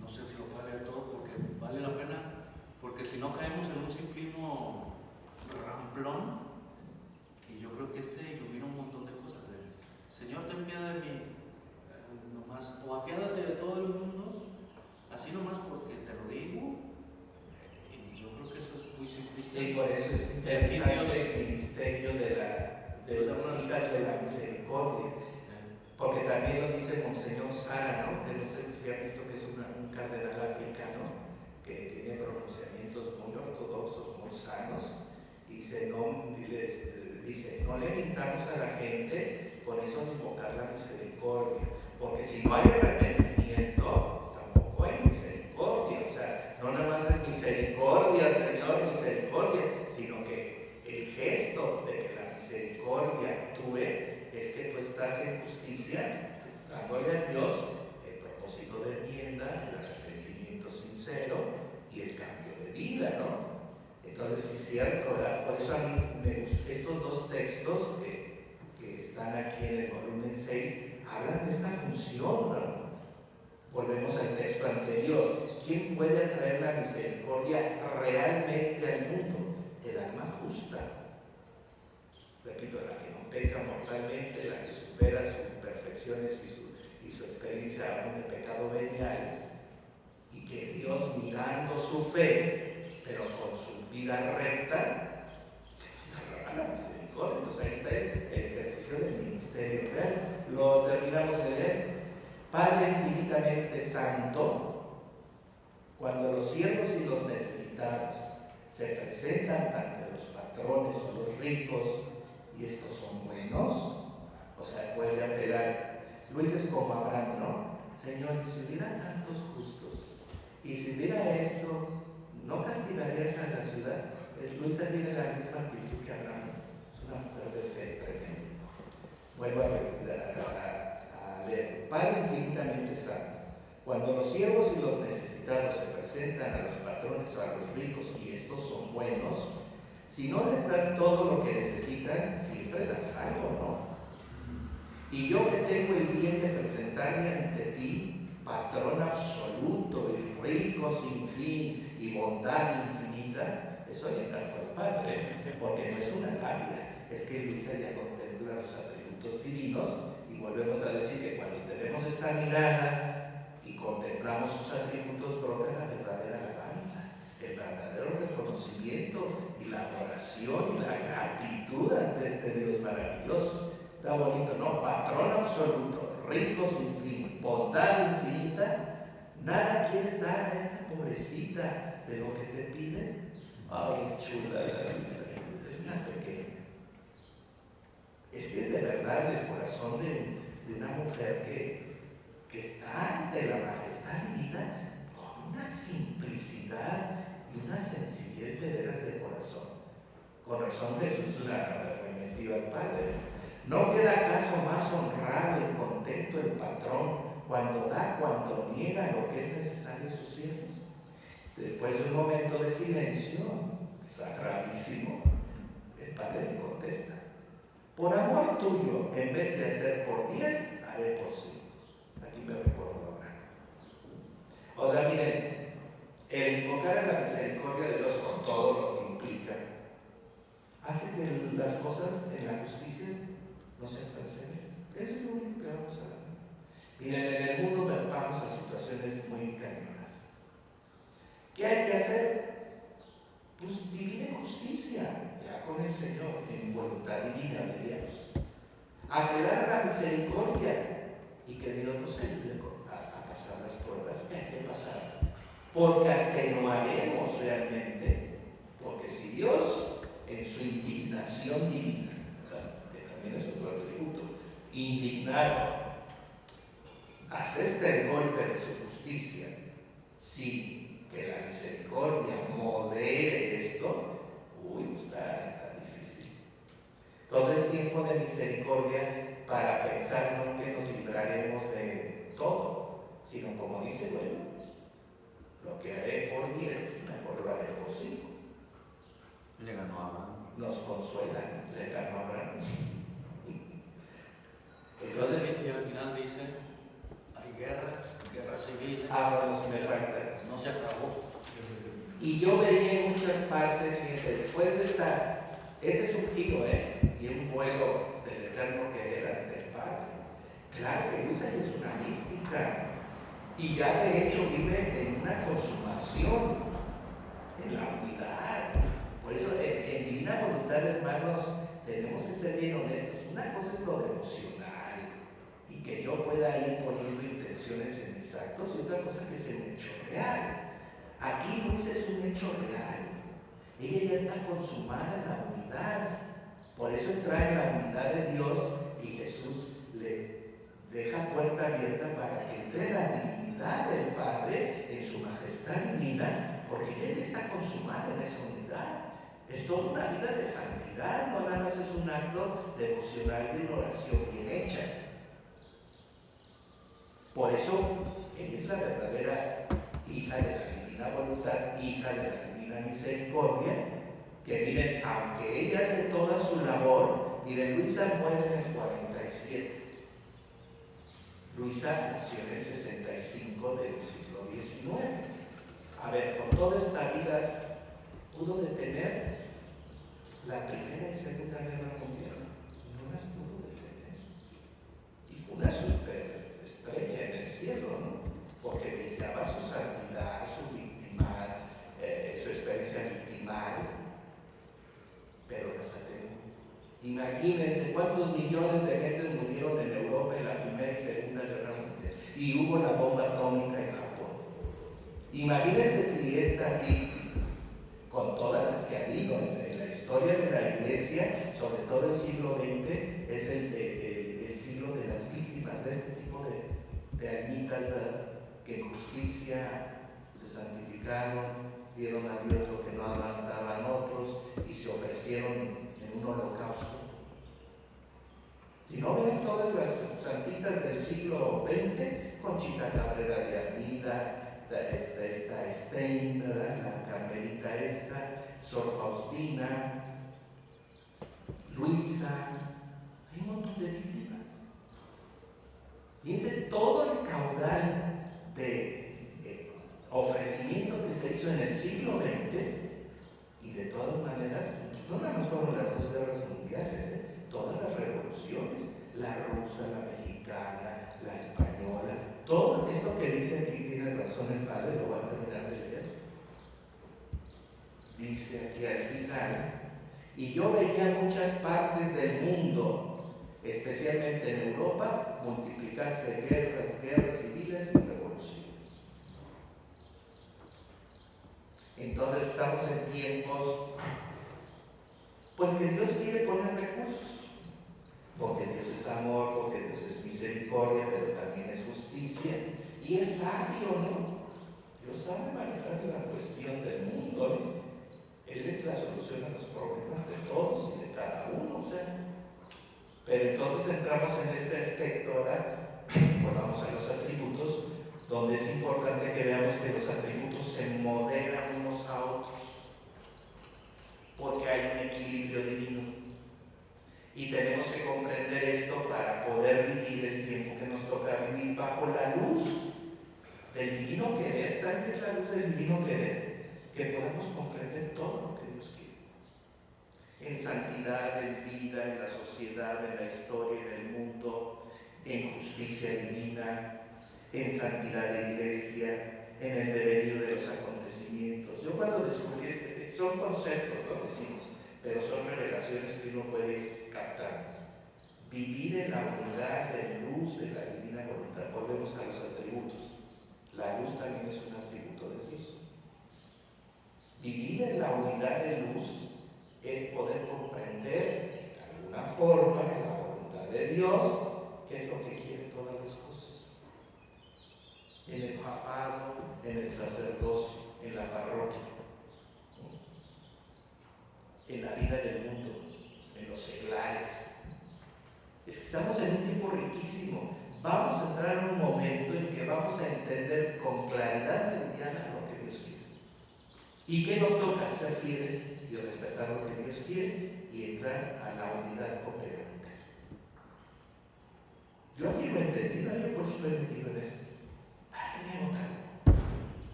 No sé si lo puedo leer todo porque vale la pena, porque si no caemos en un simplismo ramplón, y yo creo que ilumina un montón de cosas. Señor, ten piedad de mí, nomás, o apiádate de todo el mundo, así nomás porque te lo digo. Y yo creo que eso es muy simplista.
Sí, por eso es interesante el ministerio de las hijas de la misericordia. Porque también lo dice Monseñor Sara, ¿no? Que no sé si ha visto que es un cardenal africano que tiene pronunciamientos muy ortodoxos, muy sanos, y dice, no le invitamos a la gente con eso de invocar la misericordia, porque si no hay arrepentimiento, tampoco hay misericordia. O sea, no nada más es misericordia, Señor, misericordia, sino que el gesto de que la misericordia actúe es que tú estás en justicia, dándole a Dios el propósito de enmienda, el arrepentimiento sincero y el cambio de vida, ¿no? Entonces, sí es cierto, ¿verdad? Por eso a mí me gustan estos dos textos que están aquí en el volumen 6, hablan de esta función, ¿no? Volvemos al texto anterior. ¿Quién puede atraer la misericordia realmente al mundo? El alma justa. Repito, la que no peca mortalmente, la que supera sus imperfecciones y su experiencia aún de pecado venial, y que Dios, mirando su fe, pero con su vida recta, a la misericordia. Entonces ahí está el ejercicio del ministerio real. Lo terminamos de leer. Padre infinitamente santo, cuando los siervos y los necesitados se presentan ante los patrones o los ricos, y estos son buenos, o sea, vuelve a apelar. Luis es como Abraham, ¿no? Señor, si hubiera tantos justos, y si hubiera esto, ¿no castigarías a la ciudad? Luisa tiene la misma actitud que Abraham, es una mujer de fe tremenda. Vuelvo a leer. Padre infinitamente santo, cuando los siervos y los necesitados se presentan a los patrones o a los ricos, y estos son buenos, si no les das todo lo que necesitan, siempre das algo, ¿no? Y yo que tengo el bien de presentarme ante ti, patrón absoluto y rico sin fin y bondad infinita, es orientar al Padre, porque no es una labia, es que Luisa ya contempla los atributos divinos, y volvemos a decir que cuando tenemos esta mirada y contemplamos sus atributos, brota la verdadera alabanza, el verdadero reconocimiento y la adoración y la gratitud ante este Dios maravilloso. Está bonito, ¿no? Patrón absoluto, rico sin fin, bondad infinita. ¿Nada quieres dar a esta pobrecita de lo que te piden? Ay, es chula la Luisa, es una pequeña. Es que es de verdad el corazón de una mujer que está ante la majestad divina con una simplicidad y una sencillez de veras de corazón. Con razón Jesús la remitió al Padre. ¿No queda acaso más honrado y contento el patrón cuando da, cuando niega lo que es necesario a sus siervos? Después de un momento de silencio, sagradísimo, el Padre le contesta: por amor tuyo, en vez de hacer por 10, haré por 5. Aquí me recuerdo ahora. O sea, miren, el invocar a la misericordia de Dios con todo lo que implica, hace que las cosas en la justicia no sean tan severas. Eso es lo único que vamos a ver. Miren, en el mundo vamos a situaciones muy cañonas. ¿Qué hay que hacer? Pues vivir en justicia, ya con el Señor, en voluntad divina, diríamos. Apelar a la misericordia y que Dios nos ayude a pasar las pruebas que hay que pasar. Porque atenuaremos realmente, porque si Dios, en su indignación divina, que también es otro atributo, indignado, asesta el golpe de su justicia, sí, que la misericordia modere esto, está difícil. Entonces es tiempo de misericordia para pensar no que nos libraremos de todo, sino como dice, bueno, lo que haré por 10, mejor lo haré por 5.
Le ganó a Abraham.
Nos consuela, le ganó a Abraham. Entonces,
y al final dice, hay guerras civiles.
bueno, si me falta.
No se acabó.
Y yo veía en muchas partes, fíjense, después de este es un giro, y un vuelo del eterno querer ante el Padre. Claro que Luisa es una mística, y ya de hecho vive en una consumación, en la unidad. Por eso, en divina voluntad, hermanos, tenemos que ser bien honestos. Una cosa es lo devocional, y que yo pueda ir poniendo intenciones en mis actos, y otra cosa que es el hecho real. Aquí Luisa es un hecho real. Ella ya está consumada en la unidad. Por eso entra en la unidad de Dios, y Jesús le deja puerta abierta para que entre en la divinidad del Padre, en su majestad divina, porque ella ya está consumada en esa unidad. Es toda una vida de santidad, no nada más es un acto devocional de una oración bien hecha. Por eso, ella es la verdadera hija de la divina voluntad, hija de la divina misericordia, que miren, aunque ella hace toda su labor, miren, Luisa muere en el 47. Luisa nació en el 65 del siglo XIX. A ver, con toda esta vida, ¿pudo detener la Primera y Segunda Guerra Mundial? No las pudo detener. Y fue una superestrella en el cielo, ¿no? Porque brillaba su santidad, su victimar, su experiencia victimal, pero las atenuó. Imagínense cuántos millones de gente murieron en Europa en la Primera y Segunda Guerra Mundial. Y hubo la bomba atómica en Japón. Imagínense si esta víctima, con todas las que ha habido en la historia de la Iglesia, sobre todo el siglo XX, es el siglo de las víctimas, de este tipo de almitas, ¿verdad?, que en justicia se santificaron, dieron a Dios lo que no daban otros y se ofrecieron en un holocausto. Si no ven todas las santitas del siglo XX, Conchita Cabrera de Armida, esta Stein, la carmelita esta, Sor Faustina, Luisa, hay un montón de víctimas. Fíjense todo el caudal de ofrecimiento que se hizo en el siglo XX, y de todas maneras, no nada más fueron las dos guerras mundiales, todas las revoluciones, la rusa, la mexicana, la española, todo esto que dice aquí, tiene razón el padre, lo voy a terminar de leer. Dice aquí al final: y yo veía muchas partes del mundo, especialmente en Europa, multiplicarse guerras civiles y revoluciones. Entonces estamos en tiempos, pues que Dios quiere poner recursos, porque Dios es amor, porque Dios es misericordia, pero también es justicia, y es sabio, ¿no? Dios sabe manejar la cuestión del mundo, ¿no? Él es la solución a los problemas de todos y de cada uno, o sea. Pero entonces entramos en este aspecto ahora, volvamos a los atributos, donde es importante que veamos que los atributos se modelan unos a otros, porque hay un equilibrio divino. Y tenemos que comprender esto para poder vivir el tiempo que nos toca vivir bajo la luz del divino querer. ¿Saben qué es la luz del divino querer? Que podamos comprender todo lo que Dios quiere. En santidad, en vida, en la sociedad, en la historia, en el mundo, en justicia divina, en santidad de iglesia, en el devenir de los acontecimientos. Yo cuando descubrí son conceptos, lo decimos, pero son revelaciones que uno puede captar. Vivir en la unidad de luz de la divina voluntad. Volvemos a los atributos. La luz también es un atributo de Dios. Vivir en la unidad de luz es poder comprender de alguna forma en la voluntad de Dios qué es lo que quiere todas las cosas. En el papado, en el sacerdocio, en la parroquia, en la vida del mundo, en los seglares. Es que estamos en un tiempo riquísimo. Vamos a entrar en un momento en que vamos a entender con claridad meridiana lo que Dios quiere. ¿Y qué nos toca? Ser fieles y respetar lo que Dios quiere y entrar a la unidad cooperante. Yo así lo he entendido, yo por eso estoy metido en esto. ¿Para qué me votan?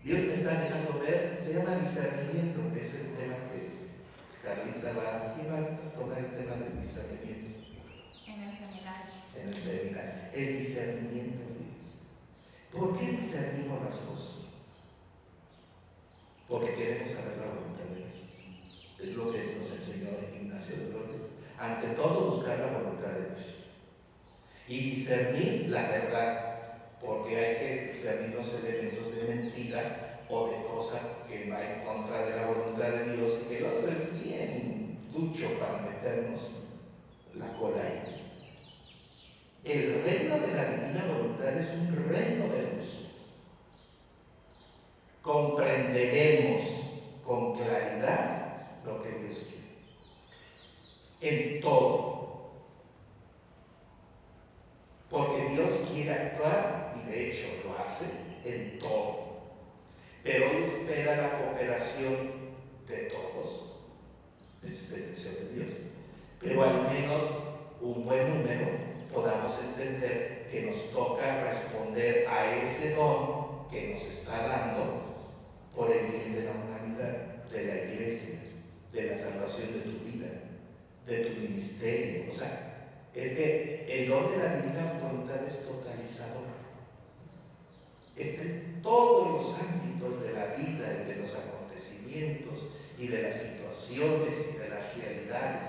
Dios me está dejando ver, se llama discernimiento, que es el tema que Carlita va a tomar el tema del discernimiento.
En el seminario.
En el seminario. El discernimiento, fíjense. ¿Por qué discernimos las cosas? Porque queremos saber la voluntad de Dios. Es lo que nos enseñó Ignacio de Loyola. Ante todo, buscar la voluntad de Dios. Y discernir la verdad, porque hay que discernir los elementos de mentira o de cosa que va en contra de la voluntad de Dios y que el otro es bien ducho para meternos la cola ahí. El reino de la divina voluntad es un reino de luz. Comprenderemos con claridad lo que Dios quiere. En todo. Porque Dios quiere actuar, y de hecho lo hace, en todo. Pero Él espera la cooperación de todos. Ese es el deseo de Dios. Pero al menos un buen número podamos entender que nos toca responder a ese don que nos está dando por el bien de la humanidad, de la iglesia, de la salvación de tu vida, de tu ministerio. O sea, es que el don de la divina voluntad es totalizador. Está en todos los ámbitos de la vida y de los acontecimientos y de las situaciones y de las realidades.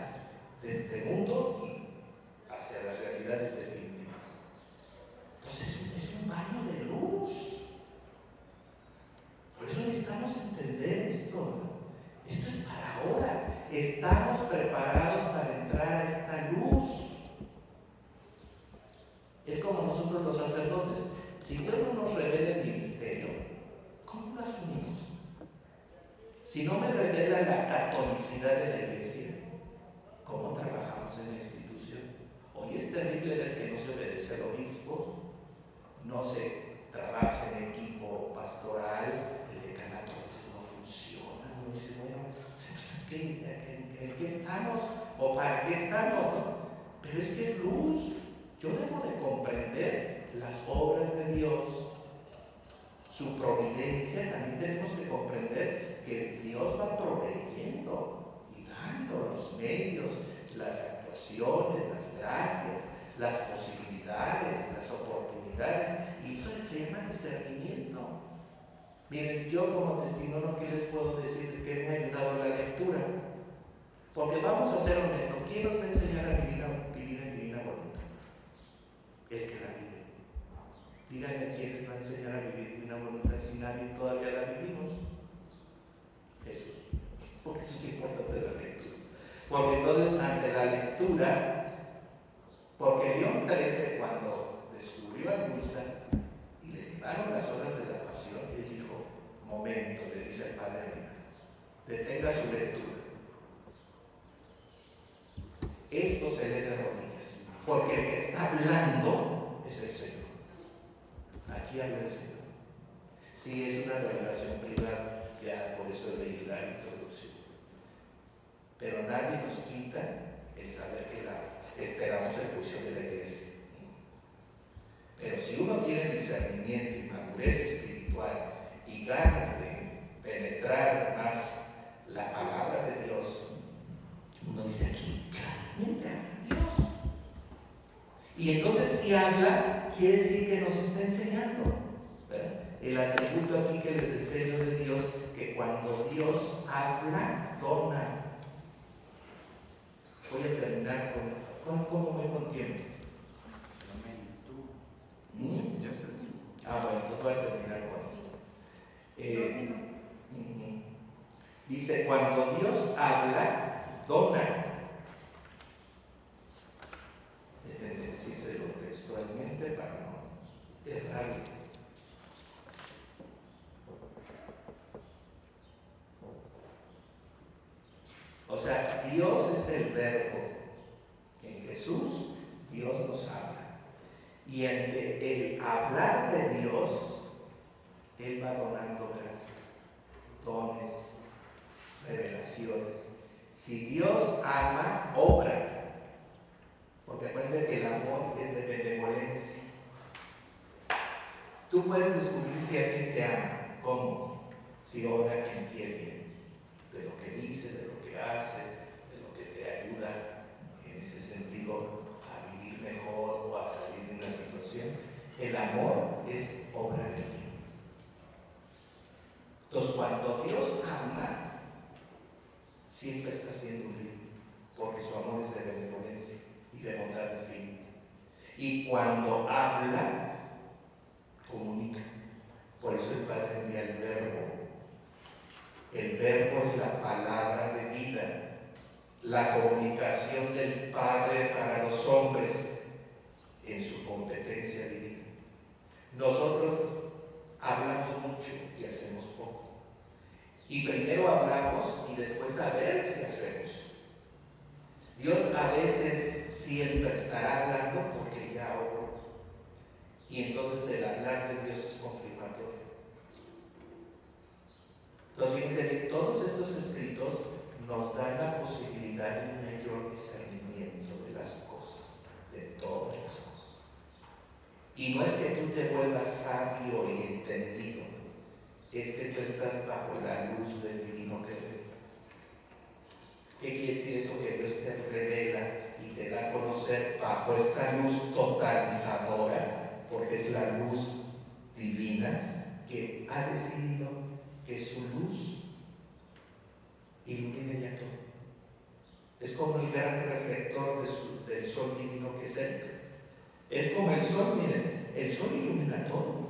de este mundo y hacia las realidades definitivas. Entonces es un baño de luz. Por eso necesitamos entender esto, ¿no? Esto es para ahora. Estamos preparados para entrar a esta luz. Es como nosotros los sacerdotes. Si Dios no nos revela el ministerio, ¿cómo lo asumimos? Si no me revela la catolicidad de la iglesia, ¿cómo trabajamos en la institución? Hoy es terrible ver que no se obedece al obispo, no se trabaja en equipo pastoral, el decanato a veces no funciona. Uno dice, bueno, ¿en qué estamos? ¿O para qué estamos? ¿No? Pero es que es luz. Yo debo de comprender las obras de Dios, su providencia. También tenemos que comprender que Dios va proveyendo y dando los medios, las actuaciones, las gracias, las posibilidades, las oportunidades, y eso se llama discernimiento. Miren, yo como testimonio, ¿qué les puedo decir? Que me ha ayudado la lectura. Porque vamos a ser honestos, ¿quién nos va a enseñar a vivir en divina voluntad? El que la vive. Díganme quién les va a enseñar a vivir divina voluntad si nadie todavía la vivimos. Jesús. Porque eso es importante la lectura. Porque entonces ante la lectura, porque León XIII cuando descubrió a Luisa y le llevaron las horas de la pasión, él dijo, momento, le dice al padre Aníbal, detenga su lectura. Esto se lee de rodillas, porque el que está hablando es el Señor. Aquí habla el Señor. Sí, es una revelación privada, ya por eso leí la introducción. Pero nadie nos quita el saber que esperamos el juicio de la iglesia. Pero si uno tiene discernimiento y madurez espiritual y ganas de penetrar más la palabra de Dios, uno dice aquí, claramente habla Dios. Y entonces si habla, quiere decir que nos está enseñando, ¿verdad? El atributo aquí que les decía yo de Dios, que cuando Dios habla, dona. Voy a terminar ¿cómo voy con tiempo?
Ya sé.
Bueno, entonces voy a terminar con esto. Dice, cuando Dios habla, dona. Déjenme decírselo textualmente para no errarle. O sea, Dios es el verbo. En Jesús, Dios nos habla. Y ante el hablar de Dios, Él va donando gracia, dones, revelaciones. Si Dios ama, obra. Porque acuérdense que el amor es de benevolencia. Tú puedes descubrir si alguien te ama. ¿Cómo? Si obra en ti el bien. De lo que dice, de lo que hace, de lo que te ayuda en ese sentido a vivir mejor o a salir de una situación. El amor es obra del bien. Entonces, cuando Dios ama, siempre está haciendo un bien, porque su amor es de benevolencia y de bondad infinita. Y cuando habla, comunica. Por eso el Padre envía el verbo. El verbo es la palabra de vida, la comunicación del Padre para los hombres en su competencia divina. Nosotros hablamos mucho y hacemos poco. Y primero hablamos y después a ver si hacemos. Dios a veces siempre estará hablando porque ya obró. Y entonces el hablar de Dios es confirmatorio. Entonces, fíjense que todos estos escritos nos dan la posibilidad de un mayor discernimiento de las cosas, de todas las cosas. Y no es que tú te vuelvas sabio y entendido, es que tú estás bajo la luz del divino querer. ¿Qué quiere decir eso? Que Dios te revela y te da a conocer bajo esta luz totalizadora, porque es la luz divina que ha decidido que su luz ilumine ya todo. Es es como el gran reflector del sol divino que es Él. Es como el sol, miren, el sol ilumina todo.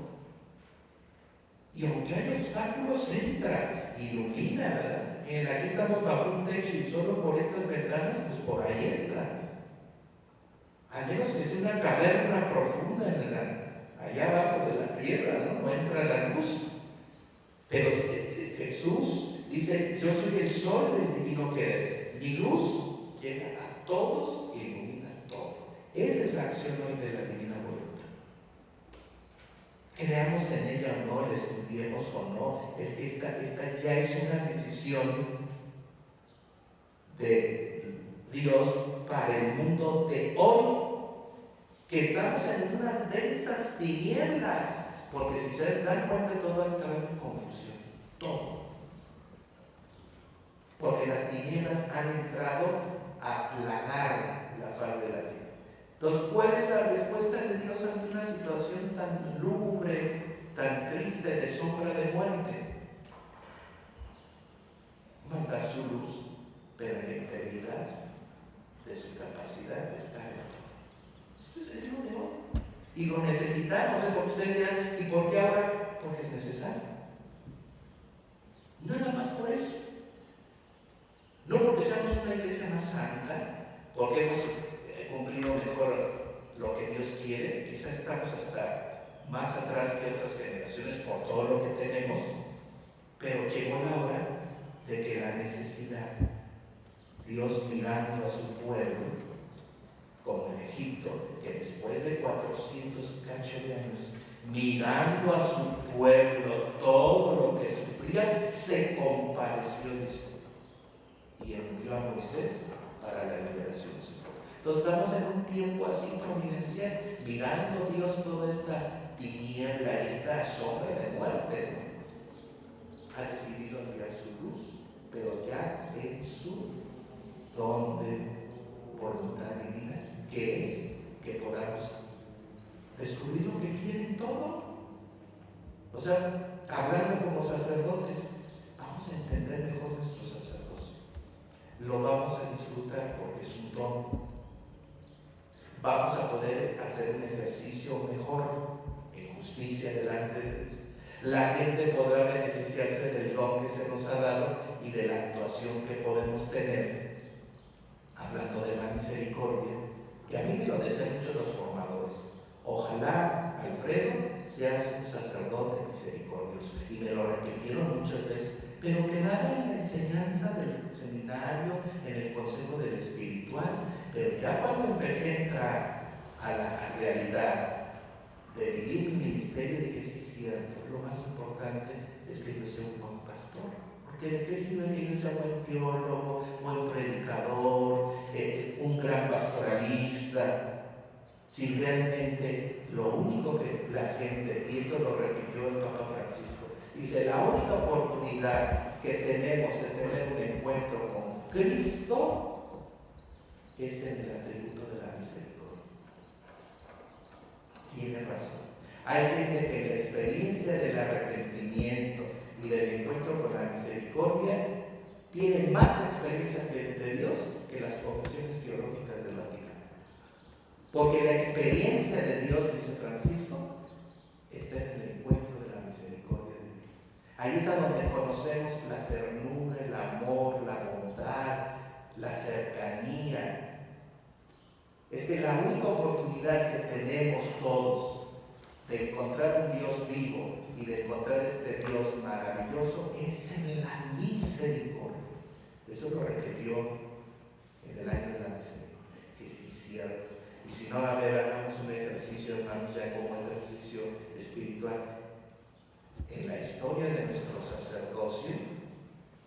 Y aunque hay obstáculos, entra, ilumina, ¿verdad? Miren, aquí estamos bajo un techo y solo por estas ventanas, pues por ahí entra. A menos que sea una caverna profunda allá abajo de la tierra, ¿no? No entra la luz. Pero Jesús dice, yo soy el sol del divino querer. Mi luz llega a todos y ilumina todo. Esa es la acción hoy de la divina voluntad. Creamos en ella o no, la estudiemos o no, es que esta ya es una decisión de Dios para el mundo de hoy, que estamos en unas densas tinieblas, porque si se dan cuenta todo ha entrado en confusión, todo. Porque las tinieblas han entrado a plagar la faz de la tierra. Entonces, ¿cuál es la respuesta de Dios ante una situación tan lúgubre, tan triste, de sombra de muerte? Mandar su luz, pero en la integridad de su capacidad de estar en todo. Esto es lo de hoy. Y lo necesitamos, porque ustedes dirán, ¿y por qué ahora? Porque es necesario. Nada más por eso. No porque seamos una iglesia más santa, porque hemos cumplido mejor lo que Dios quiere, quizás estamos hasta más atrás que otras generaciones por todo lo que tenemos, pero llegó la hora de que la necesidad, Dios mirando a su pueblo, como en Egipto, que después de 400 cacho de años, mirando a su pueblo, todo lo que sufría, se compadeció de sí y envió a Moisés para la liberación de su pueblo. Entonces estamos en un tiempo así providencial, mirando Dios toda esta tiniebla, esta sombra de muerte, ¿no? Ha decidido enviar su luz, pero ya en su don de voluntad divina, que es que podamos descubrir lo que quieren todo. O sea, hablando como sacerdotes, vamos a entender mejor nuestro sacerdocio. Lo vamos a disfrutar porque es un don. Vamos a poder hacer un ejercicio mejor en justicia delante de Dios. La gente podrá beneficiarse del don que se nos ha dado y de la actuación que podemos tener, hablando de la misericordia, que a mí me lo desean mucho los formadores. Ojalá, Alfredo, seas un sacerdote misericordioso. Y me lo repitieron muchas veces, pero quedaba en la enseñanza del seminario, en el consejo del espiritual. Pero ya cuando empecé a entrar a la realidad de vivir mi ministerio, dije, sí es cierto, lo más importante es que yo sea un buen pastor. Porque ¿de qué sirve que yo sea buen teólogo, buen predicador, un gran pastoralista? Si realmente lo único que la gente, y esto lo repitió el Papa Francisco, dice, la única oportunidad que tenemos de tener un encuentro con Cristo es en el atributo de la misericordia. Tiene razón. Hay gente que en la experiencia del arrepentimiento y del encuentro con la misericordia tiene más experiencia de Dios que las confesiones teológicas del Vaticano. Porque la experiencia de Dios, dice Francisco, está en el encuentro de la misericordia de Dios. Ahí es a donde conocemos la ternura, el amor, la bondad, la cercanía. Es que la única oportunidad que tenemos todos de encontrar un Dios vivo y de encontrar este Dios maravilloso es en la misericordia. Eso lo repitió en el año de la misericordia, que sí es cierto. Y si no, a ver, hagamos un ejercicio, hermanos, ya como ejercicio espiritual. En la historia de nuestro sacerdocio,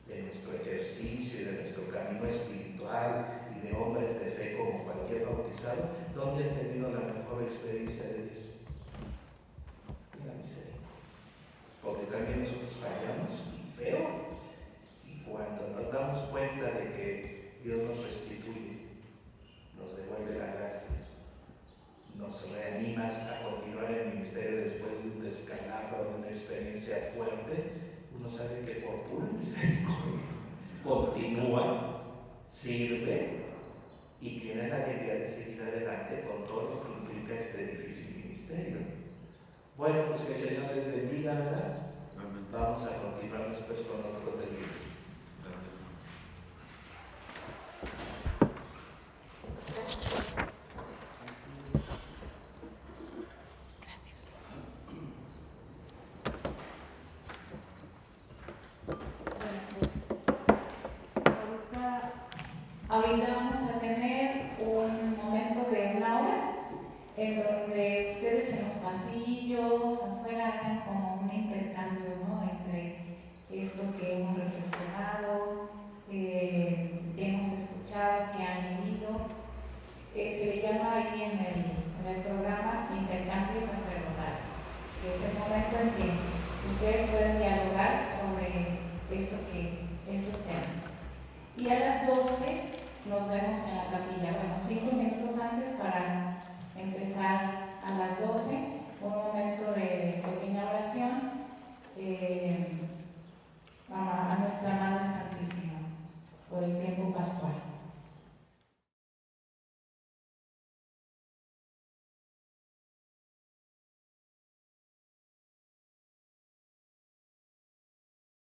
de nuestro ejercicio y de nuestro camino espiritual y de hombres de fe como cualquier bautizado, ¿dónde han tenido la mejor experiencia de Dios? En la misericordia. Porque también nosotros fallamos y feo. Y cuando nos damos cuenta de que Dios nos restituye, nos devuelve la gracia, nos reanima a continuar el ministerio después de un descalabro, de una experiencia fuerte, uno sabe que por pura misericordia continúa, sirve y tienen la alegría de seguir adelante con todo lo que implica este difícil ministerio. Bueno, pues que el Señor les bendiga, ¿verdad? Vamos a continuar después con otro tema.
Ahorita vamos a tener un momento de una hora en donde ustedes en los pasillos, afuera, hagan como un intercambio, ¿no? Entre esto que hemos reflexionado, que hemos escuchado, que han leído. Se le llama ahí en el programa intercambio sacerdotal, que es el momento en que ustedes pueden dialogar sobre estos temas. Y a las 12 nos vemos en la capilla, bueno, 5 minutos antes para